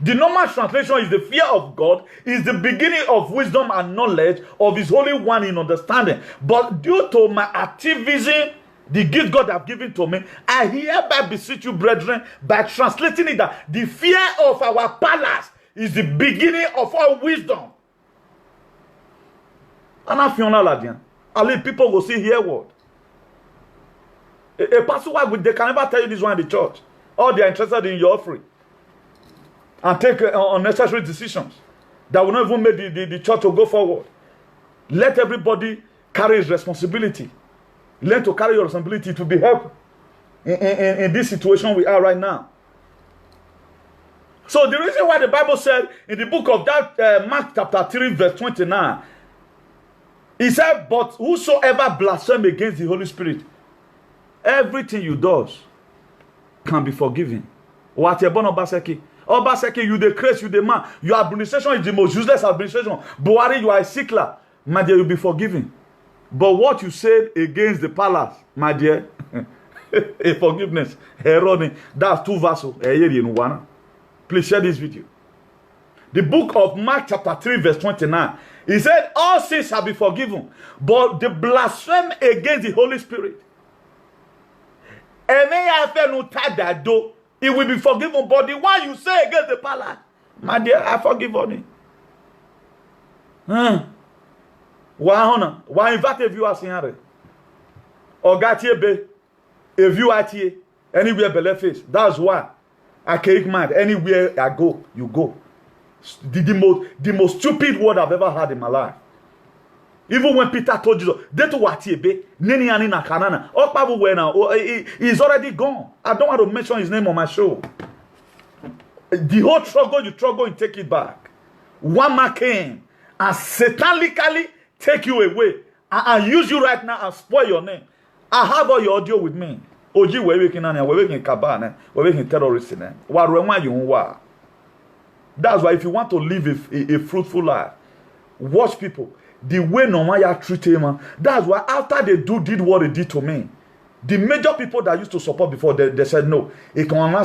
[SPEAKER 1] The normal translation is the fear of God is the beginning of wisdom and knowledge of His Holy One in understanding. But due to my activism The gift God have given to me, I hereby beseech you, brethren, by translating it that the fear of our palace is the beginning of all wisdom. And I feel like that. People will see hear word. A pastor, they can never tell you this one in the church. Or they are interested in your offering. And take unnecessary decisions that will not even make the church to go forward. Let everybody carry his responsibility. Learn to carry your responsibility to be helped in this situation we are right now. So the reason why the Bible said in the book of that Mark chapter 3 verse 29, he said, but whosoever blasphemes against the Holy Spirit, everything you do can be forgiven. What you born Obaseki? Obaseki, you the crazy, you the man. Your administration is the most useless administration. Buhari, you are a sickler. My dear, you'll be forgiven. But what you said against the palace, my dear, a forgiveness, that's 2 verses. Please share this video. The book of Mark chapter 3 verse 29. He said, all sins shall be forgiven. But the blasphemy against the Holy Spirit, it will be forgiven. But the one you say against the palace, my dear, I forgive on it. Why invite a viewer singare? Or gatie be a viewer tie anywhere belle face. That's why I can't mad. Anywhere I go, you go. The most stupid word I've ever heard in my life. Even when Peter told Jesus, "Deto watie be neni ani na kanana." Oh, Bible where now? He's already gone. I don't want to mention his name on my show. The whole struggle you struggle and take it back. One man came and satanically take you away and use you right now and spoil your name. I have all your audio with me. Oji we waking on we waking kabane, we waking terrorists. That's why if you want to live a fruitful life, watch people. The way Nomaya treat him, that's why after they did what they did to me, the major people that used to support before, they said no. I'm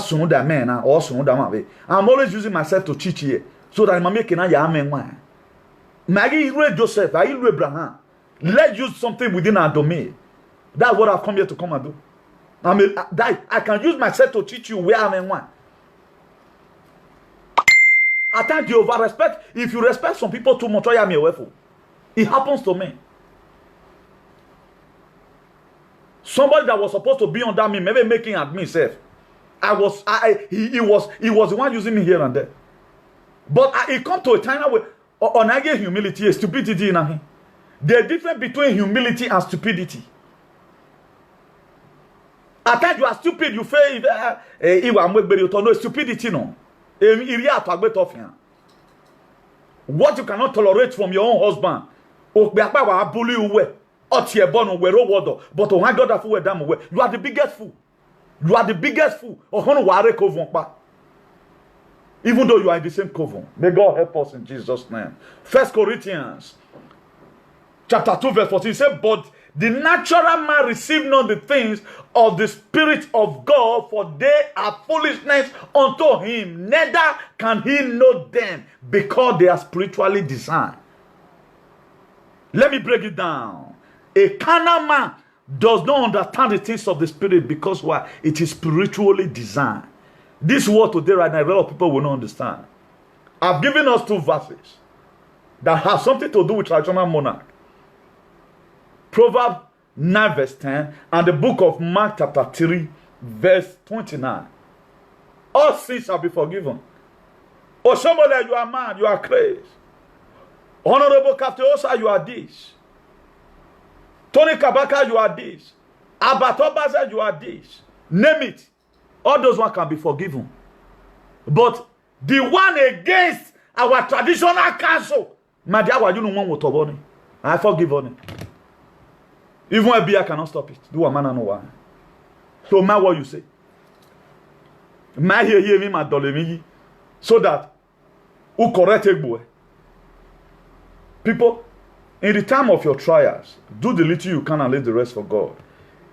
[SPEAKER 1] always using myself to teach here, so that I'm making a yamen. Maggie read Joseph, I read Abraham. Let's use something within our domain. That's what I've come here to come and do. I can use myself to teach you where I'm in one. I thank you over respect. If you respect some people too much, I am away for. It happens to me. Somebody that was supposed to be under me, maybe making at me self. He was the one using me here and there. But it come to a time where on I get humility and stupidity in him. The difference between humility and stupidity. At times you are stupid, you fail. No stupidity no. What you cannot tolerate from your own husband. But you are the biggest fool. You are the biggest fool. Even though you are in the same coven. May God help us in Jesus' name. 1 Corinthians chapter 2 verse 14 says, but the natural man receive not the things of the Spirit of God, for they are foolishness unto him. Neither can he know them, because they are spiritually designed. Let me break it down. A carnal man does not understand the things of the Spirit, because why? It is spiritually designed. This word today right now, a lot of people will not understand. I've given us 2 verses that have something to do with traditional monarch. Proverbs 9 verse 10 and the book of Mark chapter 3 verse 29. All sins shall be forgiven. Oh, somebody, you are mad, you are crazy. Honorable Captain Osa, you are this. Tony Kabaka, you are this. Abatobaza, you are this. Name it. All those ones can be forgiven. But the one against our traditional council, my dear, you know one I forgive on it. Even a beer cannot stop it. Do a man and no one. So my what you say. My hear me, my dolly, so that who correct a boy. People, in the time of your trials, do the little you can and leave the rest for God.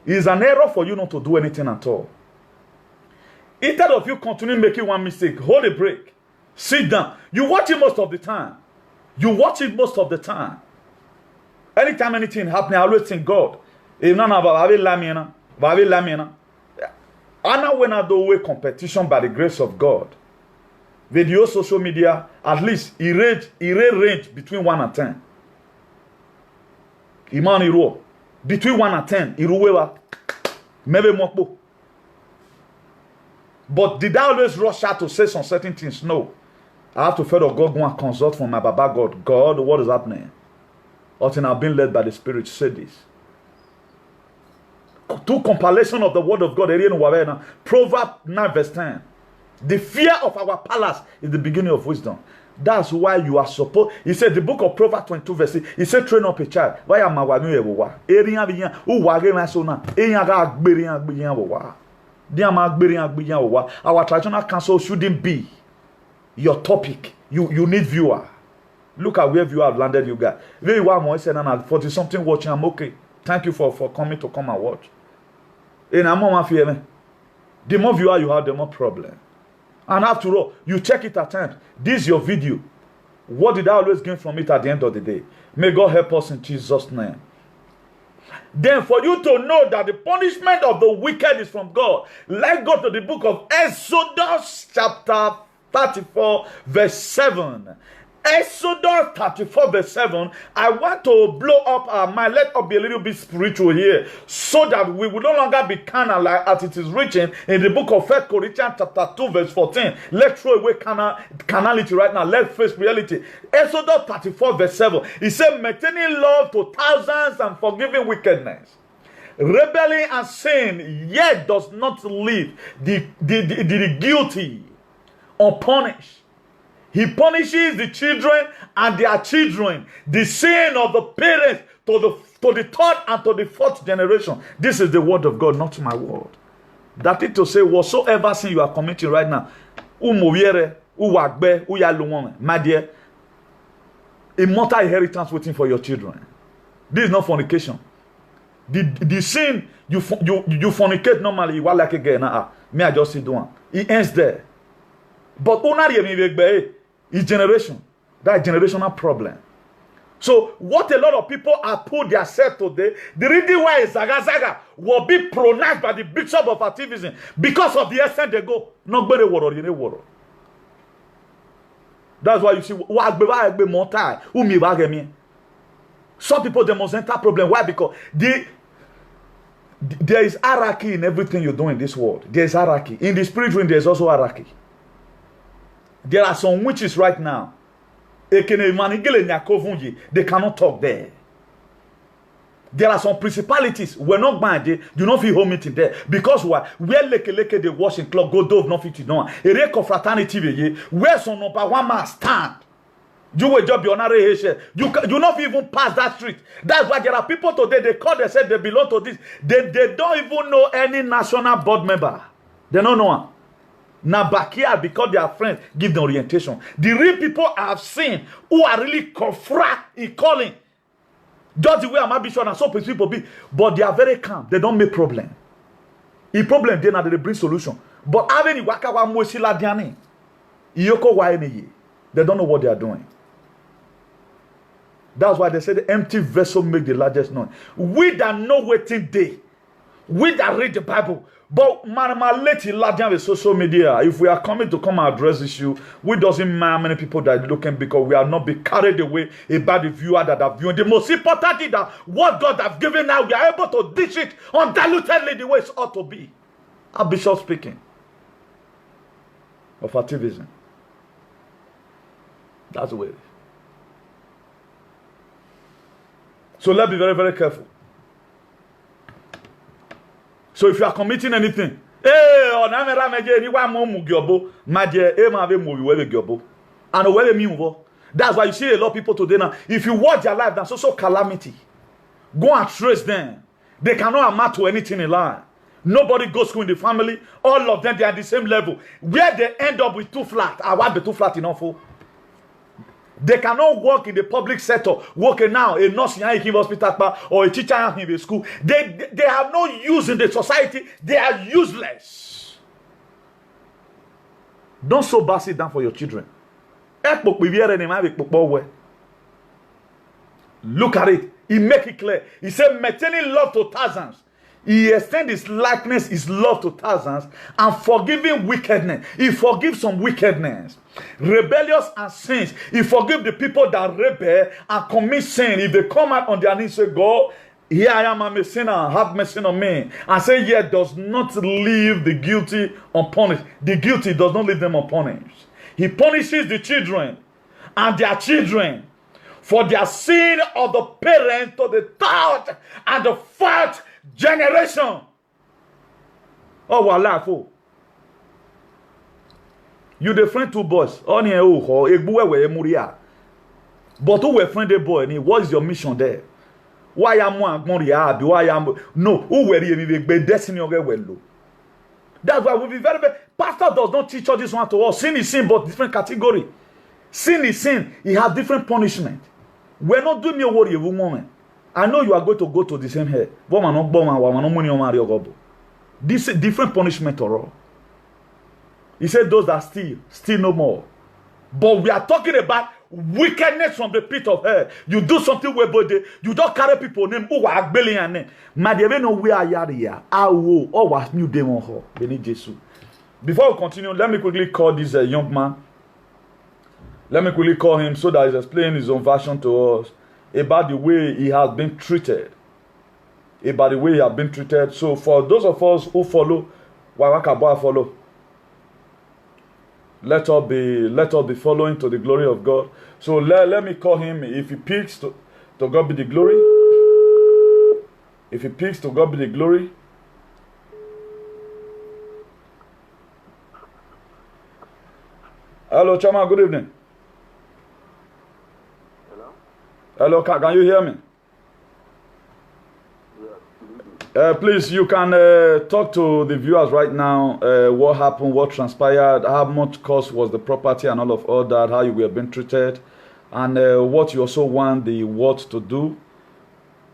[SPEAKER 1] It is an error for you not to do anything at all. Instead of you continue making one mistake, hold a break. Sit down. You watch it most of the time. You watch it most of the time. Anytime anything happening, I always think, God, if none of our Babi lamina. Anna when I do way competition by the grace of God. Video social media, at least he range between 1 and 10. Iman Iro. Between 1 and 10. Iruwewa. Maybe more. But did I always rush out to say some certain things? No. I have to feel that God go and consult from my Baba God. God, what is happening? Until I've been led by the Spirit to say this. To compilation of the word of God. Proverbs 9 verse 10. The fear of our palace is the beginning of wisdom. That's why you are supposed. He said the book of Proverbs 22 verse 6. He said train up a child. Why am I our traditional council shouldn't be your topic. You need viewer. Look at where viewer have landed, you guys. Very well, more said, 40 something watching. I'm okay. Thank you for coming to come and watch. And I'm more fear. The more viewer you have, the more problem. And after all, you check it at times. This is your video. What did I always gain from it at the end of the day? May God help us in Jesus' name. Then for you to know that the punishment of the wicked is from God, let's go to the book of Exodus chapter 34 verse 7. Exodus 34 verse 7. I want to blow up our mind. Let us be a little bit spiritual here, so that we will no longer be carnal like as it is written in the book of 1 Corinthians chapter 2 verse 14. Let's throw away carnality right now. Let's face reality. Exodus 34 verse 7. He said, maintaining love to thousands and forgiving wickedness. Rebelling and sin yet does not leave the guilty unpunished. He punishes the children and their children, the sin of the parents to the third and to the fourth generation. This is the word of God, not my word. That is to say, whatsoever sin you are committing right now, my dear, immortal inheritance waiting for your children. This is not fornication. The sin you fornicate normally, you are like again. May I just sit down? It ends there. But is generation. That generational problem. So what a lot of people have put themselves today, the reason why Zaga will be pronounced by the bishop of activism because of the extent they go. Not very world. That's why you see some people they must enter problem. Why? Because there is hierarchy in everything you do in this world. There is hierarchy. In the spirit realm, there is also hierarchy. There are some witches right now. They cannot talk there. There are some principalities. We're not bad. You don't feel home meeting there. Because where leke they washing clock, go dove, not 50 no. A rake of fraternity, where some number one man stand. You will job your narration. You not even pass that street. That's why there are people today, they call themselves, they belong to this. They don't even know any national board member. They don't know one. Now back here, because they are friends, give them orientation. The real people I have seen who are really confront in calling. Just the way I'm ambitious and so people be, but they are very calm. They don't make problem. The problem then they bring solution. But having waka wa mwesila diani, iyoko wa eniye, they don't know what they are doing. That's why they say the empty vessel make the largest noise. We that know waiting day, we that read the Bible. But man, let it with social media. If we are coming to come and address this issue, we doesn't mind many people that are looking because we are not be carried away about the viewer that are viewing. The most important thing that what God has given now, we are able to dish it undilutedly the way it ought to be. A bishop speaking of activism. That's the way it is. So let's be very, very careful. So if you are committing anything, and that's why you see a lot of people today now. If you watch their life, that's also calamity. Go and trace them. They cannot amount to anything in life. Nobody goes school in the family. All of them, they are the same level. Where they end up with 2 flats. I want the 2 flats enough for. They cannot work in the public sector. Working now, a nurse in a hospital or a teacher in the school. They have no use in the society. They are useless. Don't so bad it down for your children. Look at it. He make it clear. He said, maintaining love to thousands. He extends his likeness, his love to thousands, and forgiving wickedness. He forgives some wickedness. Rebellious and sins. He forgives the people that rebel and commit sin. If they come out on their knees and say, God, here I am, I'm a sinner, have mercy on me. And say, yet does not leave the guilty unpunished. The guilty does not leave them unpunished. He punishes the children and their children for their sin of the parent to the third and the fourth generation. Oh, wallah, fool. You the friend two boys. But who were friend the boy? What is your mission there? Why am I no? Who were you? Destiny of well. That's why we be very. Pastor does not teach all this one to us. Sin is sin, but different category. Sin is sin. He has different punishment. We're not doing your worry every moment. I know you are going to go to the same here. This is different punishment or all. He said those that steal no more. But we are talking about wickedness from the pit of hell. You do something where body, you don't carry people name who are billion name. Madame no we are yard. I will always new demon ho. Jesus. Before we continue, let me quickly call this young man. Let me quickly call him so that he's explaining his own version to us about the way he has been treated. About the way he has been treated. So for those of us who follow, Wawakabwa follow. Let us be following to the glory of God. So let me call him. If he picks, to God be the glory. If he picks, to God be the glory. Hello, Chama, good evening. Hello, can you hear me? Please, you can talk to the viewers right now. What happened, what transpired, how much cost was the property and all that, how you were being treated, and what you also want the world to do.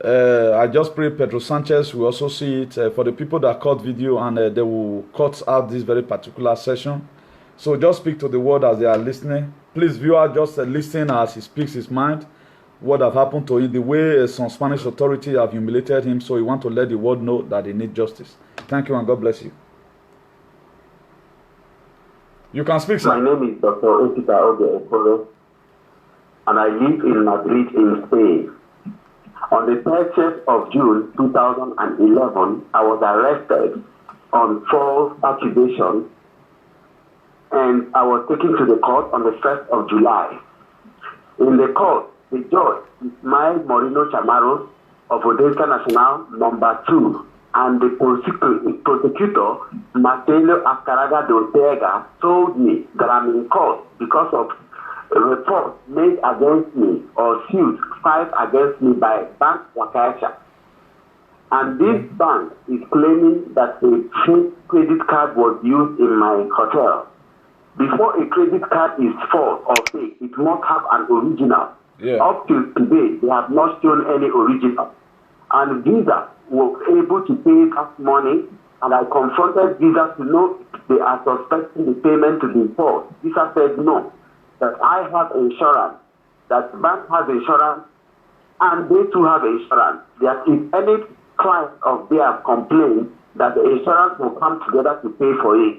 [SPEAKER 1] I just pray Pedro Sanchez will also see it for the people that caught video, and they will cut out this very particular session. So just speak to the world as they are listening. Please, viewer, just listen as he speaks his mind. What have happened to him, the way some Spanish authority have humiliated him, so he want to let the world know that they need justice. Thank you and God bless you. You can speak, sir.
[SPEAKER 2] My name is Dr. Osita Oge Ekolo, and I live in Madrid, in Spain. On the 30th of June 2011, I was arrested on false accusation, and I was taken to the court on the 1st of July. In the court, the judge, Ismael Moreno Chamorro of Audiencia Nacional number 2, and the prosecutor, Marcelo Azcárraga de Ortega, told me that I'm in court because of a report made against me or suit filed against me by Bank La Caixa. And this bank is claiming that a fake credit card was used in my hotel. Before a credit card is false or fake, it must have an original.
[SPEAKER 1] Yeah.
[SPEAKER 2] Up to today, they have not shown any original. And Visa was able to pay that money, and I confronted Visa to know if they are suspecting the payment to be false. Visa said no, that I have insurance, that the bank has insurance, and they too have insurance. That if any client of theirs complains, that the insurance will come together to pay for it.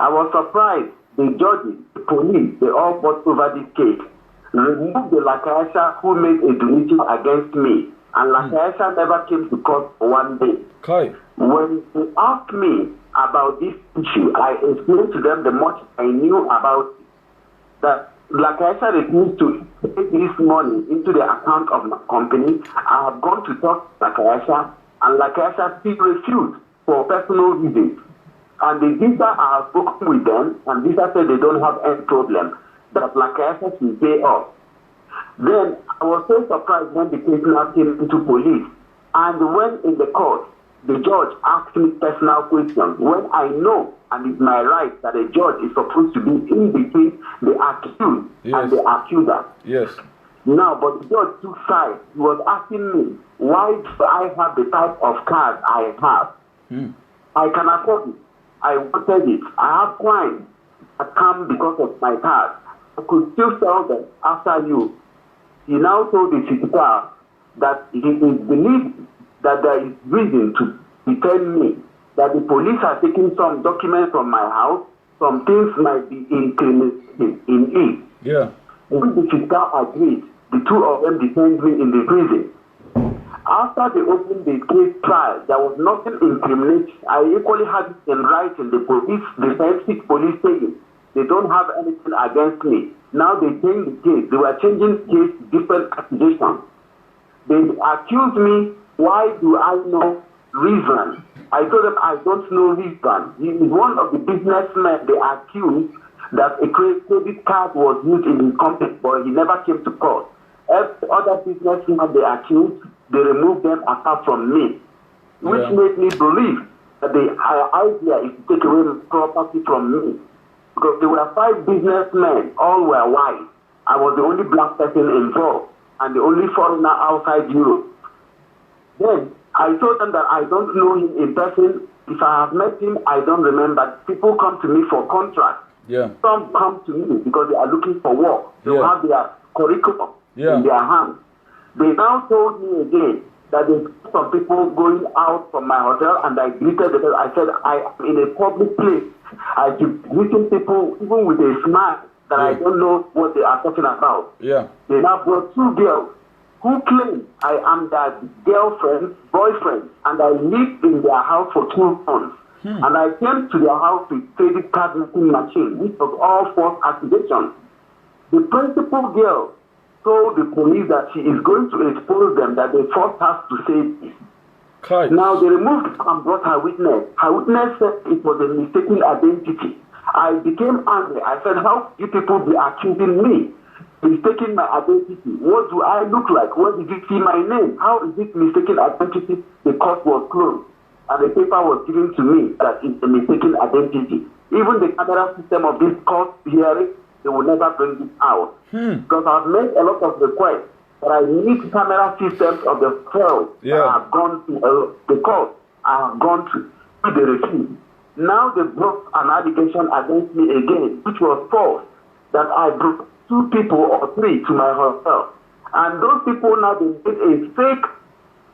[SPEAKER 2] I was surprised. The judges, the police, they all fought over this case. Removed the La Caixa who made a donation against me, and La Caixa never came to court for one day.
[SPEAKER 1] Okay.
[SPEAKER 2] When they asked me about this issue, I explained to them the much I knew about it. That La Caixa refused to take this money into the account of my company. I have gone to talk to La Caixa, and La Caixa still refused for personal reasons. And the Visa, I have spoken with them, and Visa said they don't have any problem, that La Caixa will pay off. Then I was so surprised when the case now came into police. And when in the court, the judge asked me personal questions, when I know, and it's my right, that a judge is supposed to be in between the accused and the accuser.
[SPEAKER 1] Yes.
[SPEAKER 2] Now, but the judge took side. He was asking me, why do I have the type of card I have? I can afford it. I wanted it. I have clients that come because of my card. I could still sell them after you. He now told the citizen that he is believed that there is reason to defend me, that the police are taking some documents from my house, some things might be incriminated in it.
[SPEAKER 1] Yeah.
[SPEAKER 2] When the fiscal agreed, the two of them detained me in the prison. After they opened the case trial, there was nothing incriminating. I equally had it in writing. The forensic police saying they don't have anything against me. Now they changed the case. They were changing case to different accusations. They accused me. Why do I know reason? I told them I don't know reason. He is one of the businessmen they accused that a credit card was used in his company, but he never came to court. Every other businessman they accused, they removed them apart from me, which made me believe that the idea is to take away the property from me. Because there were 5 businessmen, all were white. I was the only black person involved and the only foreigner outside Europe. Then I told them that I don't know him in person. If I have met him, I don't remember. People come to me for contracts.
[SPEAKER 1] Yeah.
[SPEAKER 2] Some come to me because they are looking for work. They have their curriculum in their hands. They now told me again that there's some people going out from my hotel, and I greeted them. I said, I am in a public place. I keep greeting people even with a smile that I don't know what they are talking about.
[SPEAKER 1] Yeah.
[SPEAKER 2] They now brought 2 girls who claim I am their girlfriend, boyfriend, and I lived in their house for 2 months. And I came to their house with credit card making machine, which was all false accusations. The principal girl told the police that she is going to expose them, that they forced her to say this. Now they removed and brought her witness. Her witness said it was a mistaken identity. I became angry. I said, how you people be accusing me? Mistaking my identity. What do I look like? Where did you see my name? How is it mistaken identity? The court was closed. And the paper was given to me that it's a mistaken identity. Even the camera system of this court hearing, they will never bring it out. Because I've made a lot of requests, but I need camera systems of the cells that I have gone to the court. I have gone to the refuse. Now they brought an allegation against me again, which was false, that I brought 2 people or 3 to my hotel. And those people now, they made a fake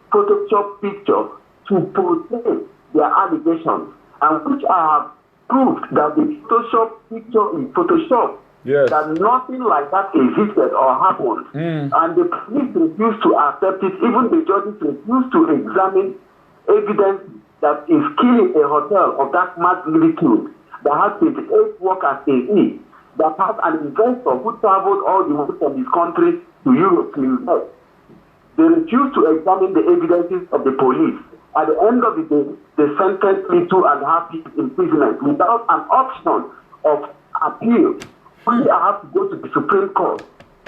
[SPEAKER 2] Photoshop picture to portray their allegations, and which I have proved that the Photoshop picture is Photoshop, that nothing like that existed or happened. And the police refused to accept it. Even the judges refused to examine evidence that is killing a hotel of that magnitude, that has 28 workers AE, that has an investor who traveled all the way from his country to Europe to invest. They refused to examine the evidences of the police. At the end of the day, they sentenced me 2.5 years imprisonment without an option of appeal. Only I have to go to the Supreme Court.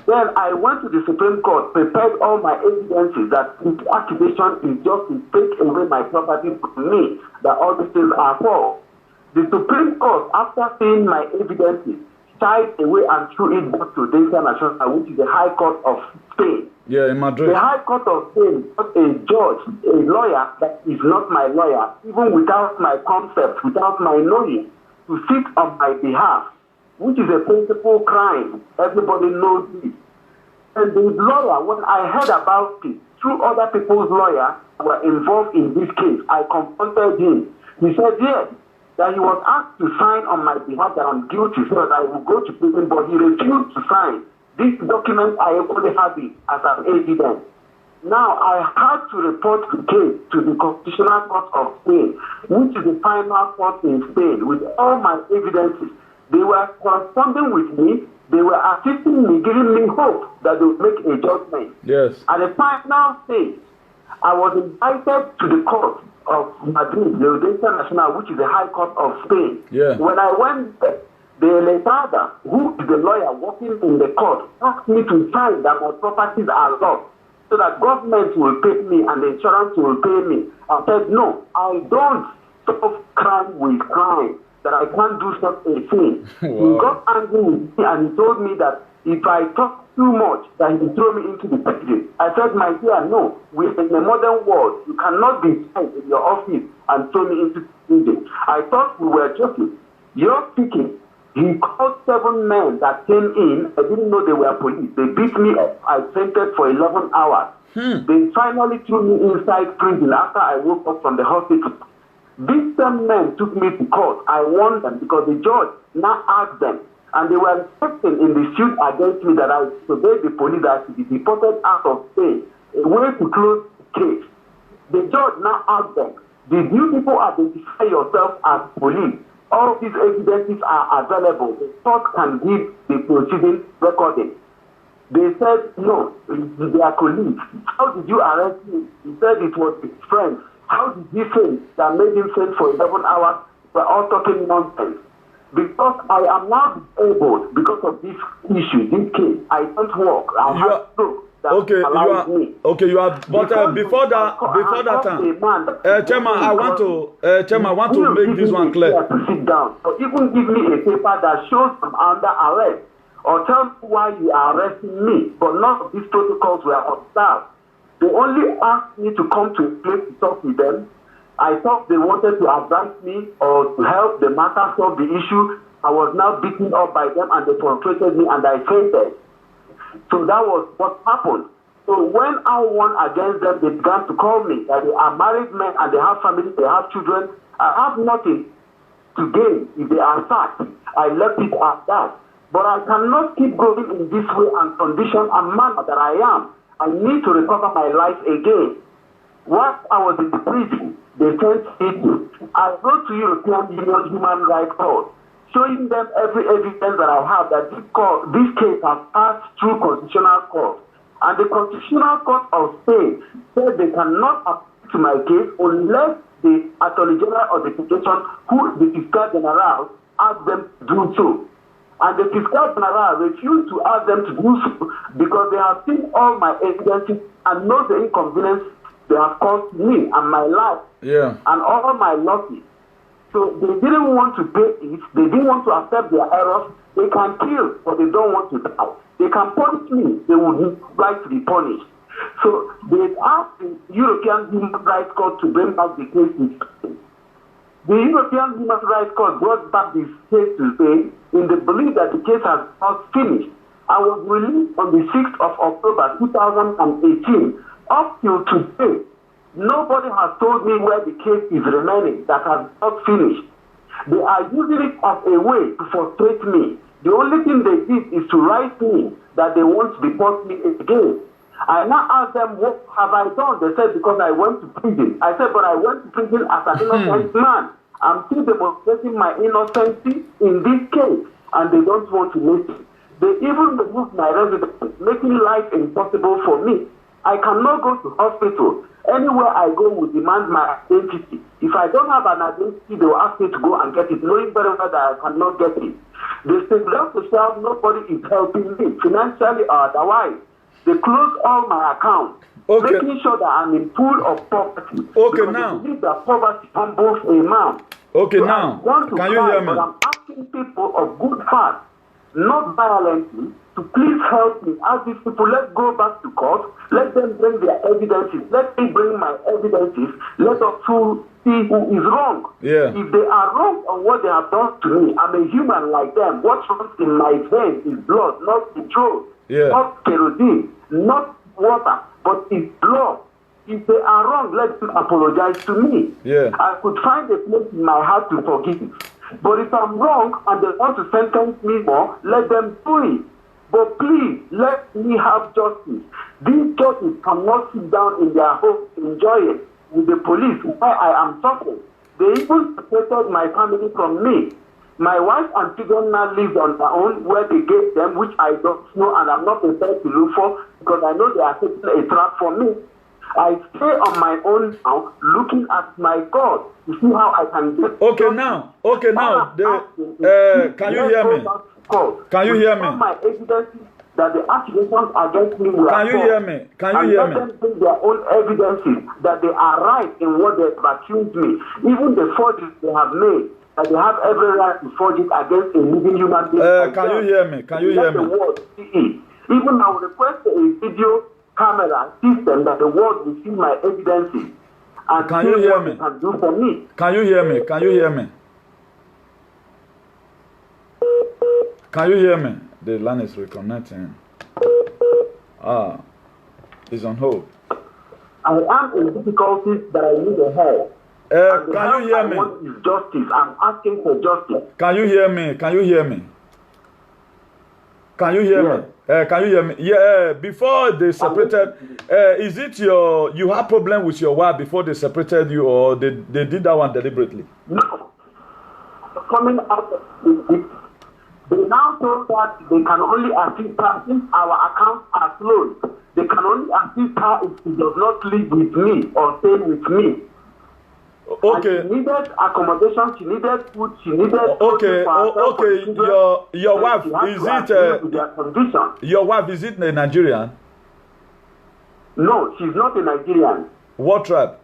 [SPEAKER 2] Then I went to the Supreme Court, prepared all my evidences that this accusation is just to take away my property from me, that all these things are false. The Supreme Court, after seeing my evidences, shied away and threw it back to the International, which is the High Court of Spain.
[SPEAKER 1] Yeah, in Madrid.
[SPEAKER 2] The High Court of Spain got a judge, a lawyer that is not my lawyer, even without my concept, without my knowing, to sit on my behalf, which is a principal crime. Everybody knows this. And the lawyer, when I heard about it, 2 other people's lawyers were involved in this case. I confronted him. He said, yes, that he was asked to sign on my behalf that I'm guilty, so that I will go to prison, but he refused to sign. This document, I only have it as an evidence. Now, I had to report the case to the Constitutional Court of Spain, which is the final court in Spain, with all my evidences. They were corresponding with me. They were assisting me, giving me hope that they would make a judgment.
[SPEAKER 1] Yes.
[SPEAKER 2] At the final stage, I was invited to the court of Madrid, the International, which is the High Court of Spain.
[SPEAKER 1] Yeah.
[SPEAKER 2] When I went there, the letrada, who is the lawyer working in the court, asked me to sign that my properties are lost, so that government will pay me and the insurance will pay me. I said, no, I don't stop crime with crime, that I can't do such a thing.
[SPEAKER 1] Wow.
[SPEAKER 2] He got angry with me and he told me that if I talk too much, that he will throw me into the prison. I said, my dear, no, we're in the modern world. You cannot be inside in your office and throw me into prison. I thought we were joking. You're speaking. He called 7 men that came in. I didn't know they were police. They beat me up. I fainted for 11 hours. They finally threw me inside prison after I woke up from the hospital. These 10 men took me to court. I won them because the judge now asked them, and they were insisting in the suit against me that I disobeyed the police, that I should be deported out of state, a way to close the case. The judge now asked them, did you people identify yourself as police? All these evidences are available. The court can give the proceeding recording. They said, no, they are colleagues. How did you arrest him? He said it was his friend. How did he faint that made him faint for 11 hours? We're all talking nonsense. Because I am now disabled because of this issue, this case. I don't work. I have stroke.
[SPEAKER 1] Okay, you are. But before that time, Chairman, I want to make this one clear.
[SPEAKER 2] To sit down, or even give me a paper that shows I'm under arrest, or tell me why you are arresting me. But none of these protocols were observed. They only asked me to come to a place to talk with them. I thought they wanted to advise me or to help the matter solve the issue. I was now beaten up by them, and they frustrated me, and I fainted. So that was what happened. So when I won against them, they began to call me that they are married men and they have families, they have children. I have nothing to gain if they are sacked. I left it at that. But I cannot keep going in this way and condition and manner that I am. I need to recover my life again. Whilst I was in the prison, they sent me to. I wrote to European Union Human Rights Court, showing them every evidence that I have that this case has passed through Constitutional Court. And the Constitutional Court of Spain said they cannot appeal to my case unless the Attorney General of the Federation, who the Fiscal General, asked them to do so. And the Fiscal General refused to ask them to do so because they have seen all my evidences and know the inconvenience they have caused me and my life and all my losses. So they didn't want to pay it. They didn't want to accept their errors. They can kill, but they don't want to die. They can punish me. They would like to be punished. So they asked the European Human Rights Court to bring back the case to Spain. The European Human Rights Court brought back this case to Spain in the belief that the case has not finished. I was released on the 6th of October 2018. Up till today, nobody has told me where the case is remaining that has not finished. They are using it as a way to frustrate me. The only thing they did is to write me that they want to deport me again. I now asked them, what have I done? They said, because I went to prison. I said, but I went to prison as an innocent man. I'm still demonstrating my innocency in this case, and they don't want to listen. They even removed my residence, making life impossible for me. I cannot go to hospital. Anywhere I go will demand my identity. If I don't have an identity, they will ask me to go and get it, knowing very well that I cannot get it. They say, social, nobody is helping me, financially or otherwise. They close all my accounts, making sure that I'm in pool of poverty.
[SPEAKER 1] Okay, now.
[SPEAKER 2] They believe that poverty humbles a man.
[SPEAKER 1] Okay,
[SPEAKER 2] so
[SPEAKER 1] now. Can you hear me?
[SPEAKER 2] But I'm asking people of good heart, not violently, to please help me. Ask these people, let's go back to court. Let them bring their evidences. Let me bring my evidences. Let us see who is wrong.
[SPEAKER 1] Yeah.
[SPEAKER 2] If they are wrong on what they have done to me, I'm a human like them. What runs in my veins is blood, not petrol, not kerosene, not water, but it's blood. If they are wrong, let them apologize to me.
[SPEAKER 1] Yeah.
[SPEAKER 2] I could find a place in my heart to forgive. But if I'm wrong and they want to sentence me more, let them do it. But please, let me have justice. These judges cannot sit down in their home enjoy it with the police while I am suffering. They even separated my family from me. My wife and children now live on their own where they gave them, which I don't know and I'm not prepared to look for because I know they are setting a trap for me. I stay on my own now, looking at my God to see how I can get.
[SPEAKER 1] Okay, now. Can you hear me? Can you hear me?
[SPEAKER 2] My evidences that the accusations against me were
[SPEAKER 1] Can you hear me? Can you hear me?
[SPEAKER 2] Let them bring their own evidences that they are right in what they have accused me. Even the forgeries they have made, that they have every right to forge it against a living human being.
[SPEAKER 1] Can you hear me? Can you hear me?
[SPEAKER 2] The world see it. Even I will request a video camera system that the world will see my evidences. And
[SPEAKER 1] can you hear me?
[SPEAKER 2] Can do for me.
[SPEAKER 1] Can you hear me? Can you hear me? Can you hear me? The line is reconnecting. It's on hold.
[SPEAKER 2] I am in difficulties that I need a help.
[SPEAKER 1] Can you hear me?
[SPEAKER 2] I want is justice. I'm asking for justice.
[SPEAKER 1] Can you hear me? Can you hear me? Can you hear me? Can you hear me? Yeah. Before they separated, is it you had problem with your wife before they separated you, or they did that one deliberately?
[SPEAKER 2] No. Coming out of they now told that they can only assist her if our accounts are closed. They can only assist her if she does not live with me or stay with me.
[SPEAKER 1] Okay.
[SPEAKER 2] And she needed accommodation, she needed food, she needed
[SPEAKER 1] okay. Your wife is it your wife is it a Nigerian?
[SPEAKER 2] No, she's not a Nigerian.
[SPEAKER 1] What tribe?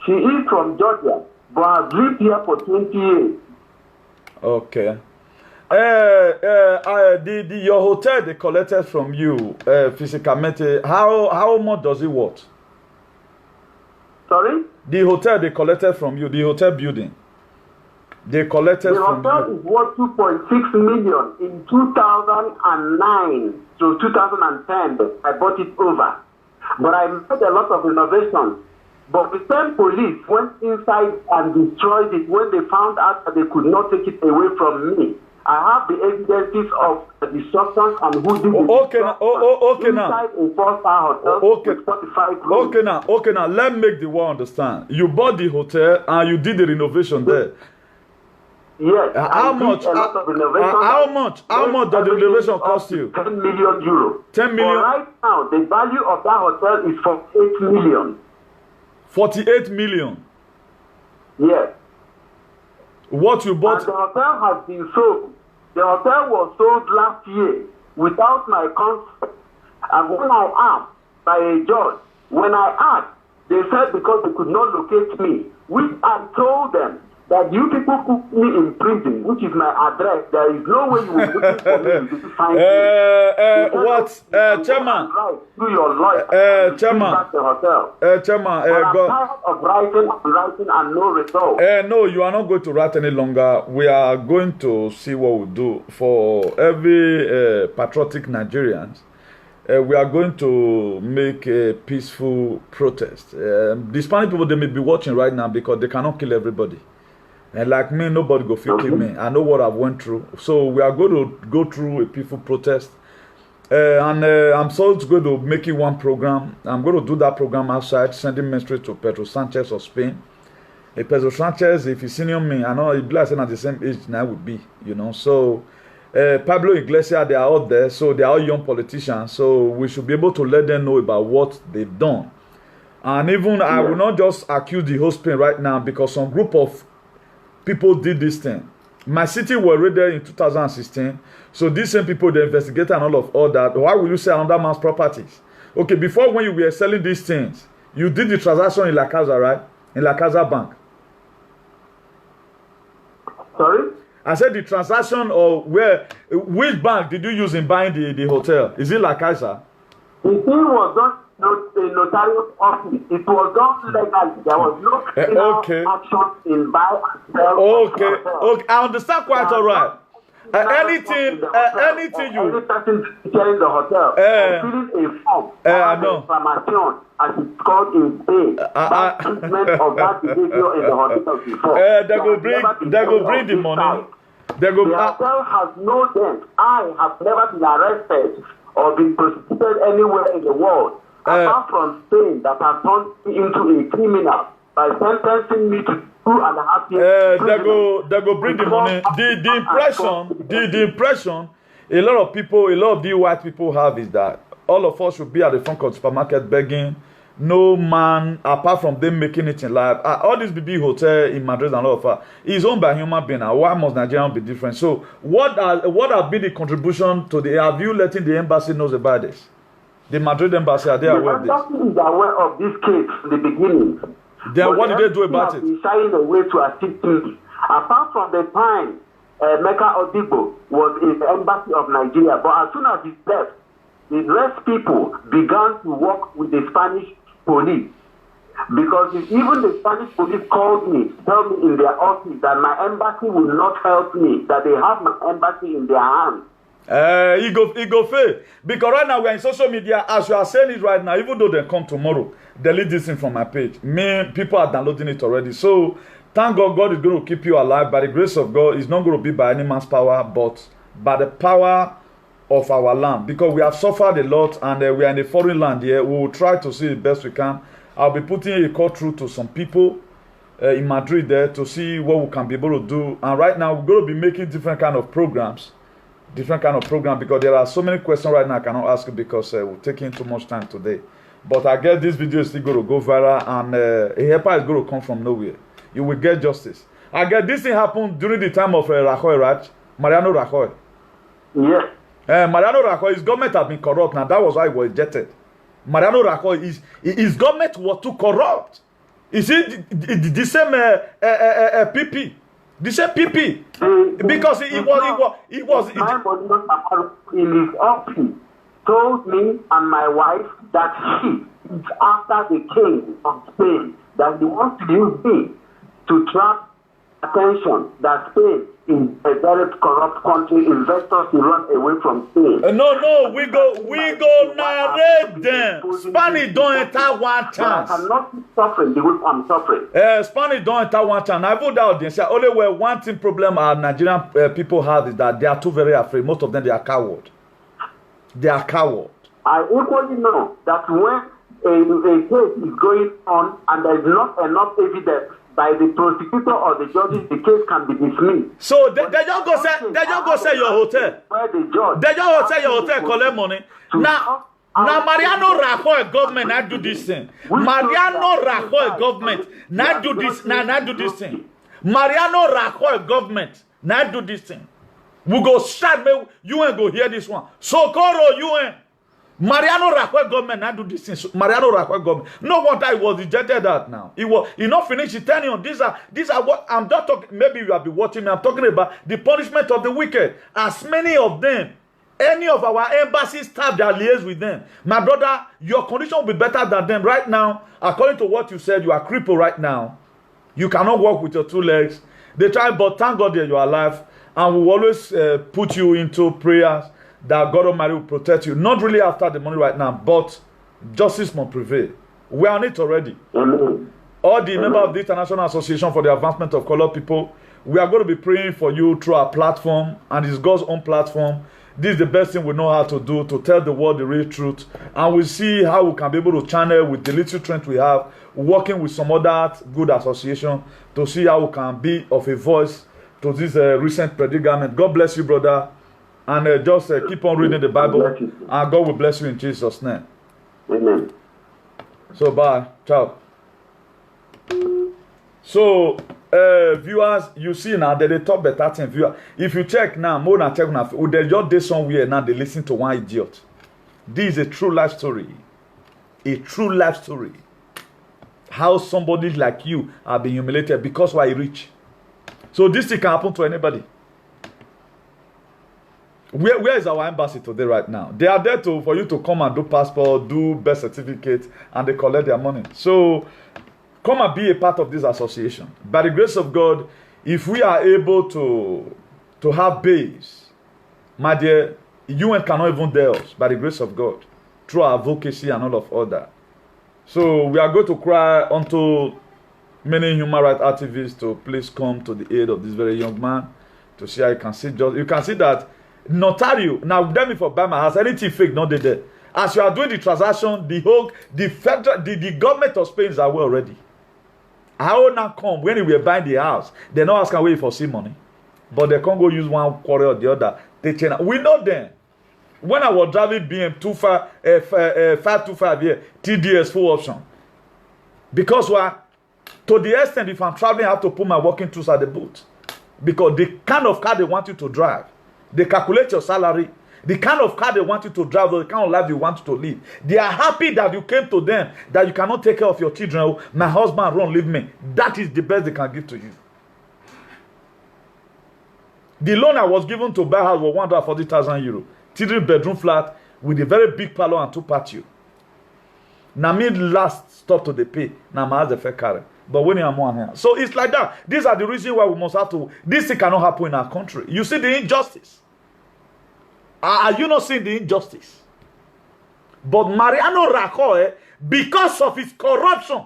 [SPEAKER 2] She is from Georgia, but has lived here for 20 years.
[SPEAKER 1] Okay. Your hotel they collected from you, physically. How much does it worth?
[SPEAKER 2] Sorry?
[SPEAKER 1] The hotel they collected from you, the hotel building. They collected from you.
[SPEAKER 2] The hotel is worth 2.6 million in 2009 to 2010. I bought it over. But I made a lot of renovations. But the same police went inside and destroyed it when they found out that they could not take it away from me. I have the evidences of the destruction and who did it.
[SPEAKER 1] Okay now. Okay now.
[SPEAKER 2] Inside a 4-star hotel with 45 rooms.
[SPEAKER 1] Okay now. Let me make the world understand. You bought the hotel and you did the renovation there.
[SPEAKER 2] Yes.
[SPEAKER 1] How much? How much does the renovation cost you?
[SPEAKER 2] 10 million euro.
[SPEAKER 1] 10 million.
[SPEAKER 2] But right now, the value of that hotel is 48 million.
[SPEAKER 1] 48 million.
[SPEAKER 2] Yes.
[SPEAKER 1] What you bought?
[SPEAKER 2] And the hotel has been sold. The hotel was sold last year without my consent. And when I asked by a judge, when I asked, they said because they could not locate me, which I told them that you people put me in prison, which is my address. There is no way you will look for me to find me.
[SPEAKER 1] What? Chairman?
[SPEAKER 2] Right, through your lawyer.
[SPEAKER 1] Chairman? Chairman,
[SPEAKER 2] I'm tired of writing and no result.
[SPEAKER 1] No, you are not going to write any longer. We are going to see what we do for every patriotic Nigerians. We are going to make a peaceful protest. The Spanish people, they may be watching right now because they cannot kill everybody. And like me, nobody go feel kill me. I know what I've went through. So we are going to go through a peaceful protest. I'm so going to make it one program. I'm going to do that program outside, sending message to Pedro Sanchez of Spain. Pedro Sanchez, if he's senior me, I know he's blessed at the same age now would be, you know. So Pablo Iglesias, they are out there, so they are all young politicians. So we should be able to let them know about what they've done. And even I will not just accuse the whole Spain right now because some group of people did this thing. My city were raided in 2016. So these same people, they investigated and all that. Why will you say another man's properties? Okay, before when you were selling these things, you did the transaction in La Casa, right? In La Casa Bank.
[SPEAKER 2] Sorry?
[SPEAKER 1] I said the transaction of which bank did you use in buying the hotel? Is it La Casa?
[SPEAKER 2] The thing was done in notarial office. It was done legally. There was no action in buy and sell.
[SPEAKER 1] Okay. I understand quite all right. Anything you.
[SPEAKER 2] Any person sharing the hotel, filling a form, information, as it's called in Spain, that treatment of that behavior in the hotel before.
[SPEAKER 1] They go bring the money.
[SPEAKER 2] The hotel has no dent. I have never been arrested or been prosecuted anywhere in the world, apart from Spain that has turned me into a criminal by sentencing me to 2.5 years.
[SPEAKER 1] They go bring the money. The impression a lot of the white people have is that all of us should be at the front of the supermarket begging. No man, apart from them making it in life. All this BB hotel in Madrid and all of that is owned by human being. Why must Nigeria be different? So what has been the contribution to the? Have you letting the embassy knows about this? The Madrid embassy, are they aware of this?
[SPEAKER 2] The embassy is aware of this case from the beginning.
[SPEAKER 1] Then what did they do about it?
[SPEAKER 2] Shying away to assist me. Apart from the time Mecca Odibo was in the embassy of Nigeria, but as soon as he left, the rest people began to work with the Spanish police. Because even the Spanish police called me, tell me in their office that my embassy will not help me, that they have my embassy in their hands.
[SPEAKER 1] He go fail. Because right now we're in social media, as you are saying it right now, even though they come tomorrow, delete this thing from my page. People are downloading it already. So thank God, God is going to keep you alive. By the grace of God, it's not going to be by any man's power, but by the power of our land. Because we have suffered a lot and we are in a foreign land here. We will try to see the best we can. I'll be putting a call through to some people in Madrid there to see what we can be able to do. And right now, we're going to be making different kind of programs. Because there are so many questions right now I cannot ask you because we're taking too much time today. But I guess this video is still going to go viral and a helper is going to come from nowhere. You will get justice. I guess this thing happened during the time of Rajoy, right? Mariano Rajoy.
[SPEAKER 2] Yes.
[SPEAKER 1] Mariano Rajoy, his government has been corrupt. Now that was why he was ejected. Mariano Rajoy, his government was too corrupt. You see, the same PP. The same PP. Because he was
[SPEAKER 2] in his office told me and my wife that he is after the king of Spain, that he wants to use me to trap attention that Spain is a very corrupt country. Investors will run away from Spain.
[SPEAKER 1] No, we go narrate them. Spanish don't enter one chance.
[SPEAKER 2] I cannot be suffering the way I'm suffering.
[SPEAKER 1] Spanish don't enter one chance. I vote out there. Only where one thing problem our Nigerian people have is that they are too very afraid. Most of them, they are coward. They are coward.
[SPEAKER 2] I equally know that when a case is going on and there is not enough evidence by the prosecutor or the judges, the case can be dismissed.
[SPEAKER 1] So they just go say your hotel.
[SPEAKER 2] Where the judge,
[SPEAKER 1] they just go say your hotel collect money. Now Mariano Rajoy government not do this thing. Mariano Rajoy government not do this. Not do this thing. Mariano Rajoy government not do this thing. We go start. You ain't go hear this one. Socorro, you ain't. Mariano Rajoy government not do this thing. Mariano Rajoy government. No wonder he was rejected that now. He not finished his tenure. These are what I'm just talking. Maybe you have been watching me. I'm talking about the punishment of the wicked. As many of them, any of our embassy staff that liaise with them. My brother, your condition will be better than them right now. According to what you said, you are crippled right now. You cannot walk with your 2 legs. They try, but thank God that you are alive. And we will always put you into prayers that God Almighty will protect you. Not really after the money right now, but justice must prevail. We are on it already. All the members of the International Association for the Advancement of Colored People, we are going to be praying for you through our platform, and it's God's own platform. This is the best thing we know how to do, to tell the world the real truth. And we'll see how we can be able to channel with the little strength we have, working with some other good association to see how we can be of a voice to this recent predicament. God bless you, brother. And just keep on reading the Bible. And God will bless you in Jesus' name.
[SPEAKER 2] Amen.
[SPEAKER 1] So, bye. Ciao. So, viewers, you see now that they talk better thing. Viewer, if you check now, more than check now, they just did somewhere now they listen to one idiot. This is a true life story. A true life story. How somebody like you have been humiliated because why rich. So this thing can happen to anybody. Where is our embassy today right now? They are there for you to come and do passport, do birth certificate, and they collect their money. So come and be a part of this association. By the grace of God, if we are able to have base, my dear, you cannot even dare us by the grace of God through our advocacy and all that. So we are going to cry unto many human rights activists to please come to the aid of this very young man to see how you can see you can see that Notario now them if I buy my house anything fake not there. As you are doing the transaction, the government of Spain is aware already. How now come when we were buying the house, they're not asking where for see money, but they can't go use one quarter or the other. They change. We know them. When I was driving BM 525 here, TDS full option. Because why? To the extent if I'm traveling, I have to put my working tools at the boot. Because the kind of car they want you to drive, they calculate your salary. The kind of car they want you to drive, or the kind of life you want to live. They are happy that you came to them, that you cannot take care of your children. My husband won't leave me. That is the best they can give to you. The loan I was given to buy house was 140,000 euro. 3-bedroom flat with a very big parlor and 2 patio. Now me last stop to the pay. Now my house the fair carry. But when you are more here. So it's like that. These are the reasons why we must have to. This thing cannot happen in our country. You see the injustice. Are you not seeing the injustice? But Mariano Rajoy, because of his corruption,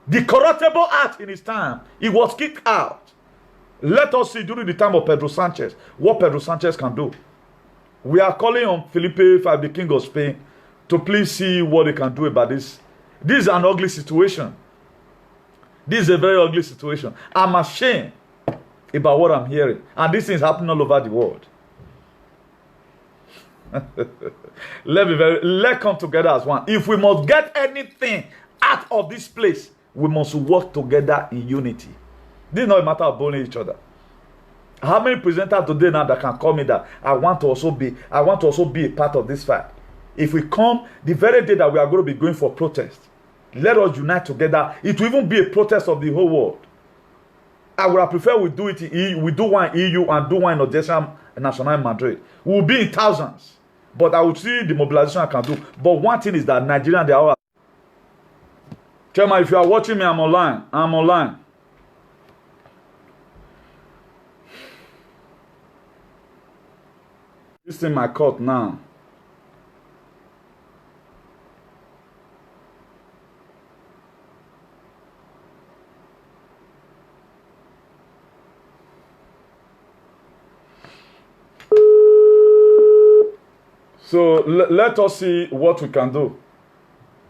[SPEAKER 1] the corruptible act in his time, he was kicked out. Let us see during the time of Pedro Sanchez what Pedro Sanchez can do. We are calling on Felipe V, the King of Spain, to please see what he can do about this. This is an ugly situation. This is a very ugly situation. I'm ashamed about what I'm hearing. And this is happening all over the world. Let's come together as one. If we must get anything out of this place, we must work together in unity. This is not a matter of bullying each other. How many presenters today now that can call me that I want to also be a part of this fight? If we come the very day that we are going to be going for protest, let us unite together. It will even be a protest of the whole world. I would have preferred we do it in EU, we do one in EU and do one in Odessa National in Madrid. We will be in thousands. But I will see the mobilization I can do. But one thing is that Nigerian, they are. Chairman, if you are watching me, I'm online. I'm online. This is in my court now. So let us see what we can do.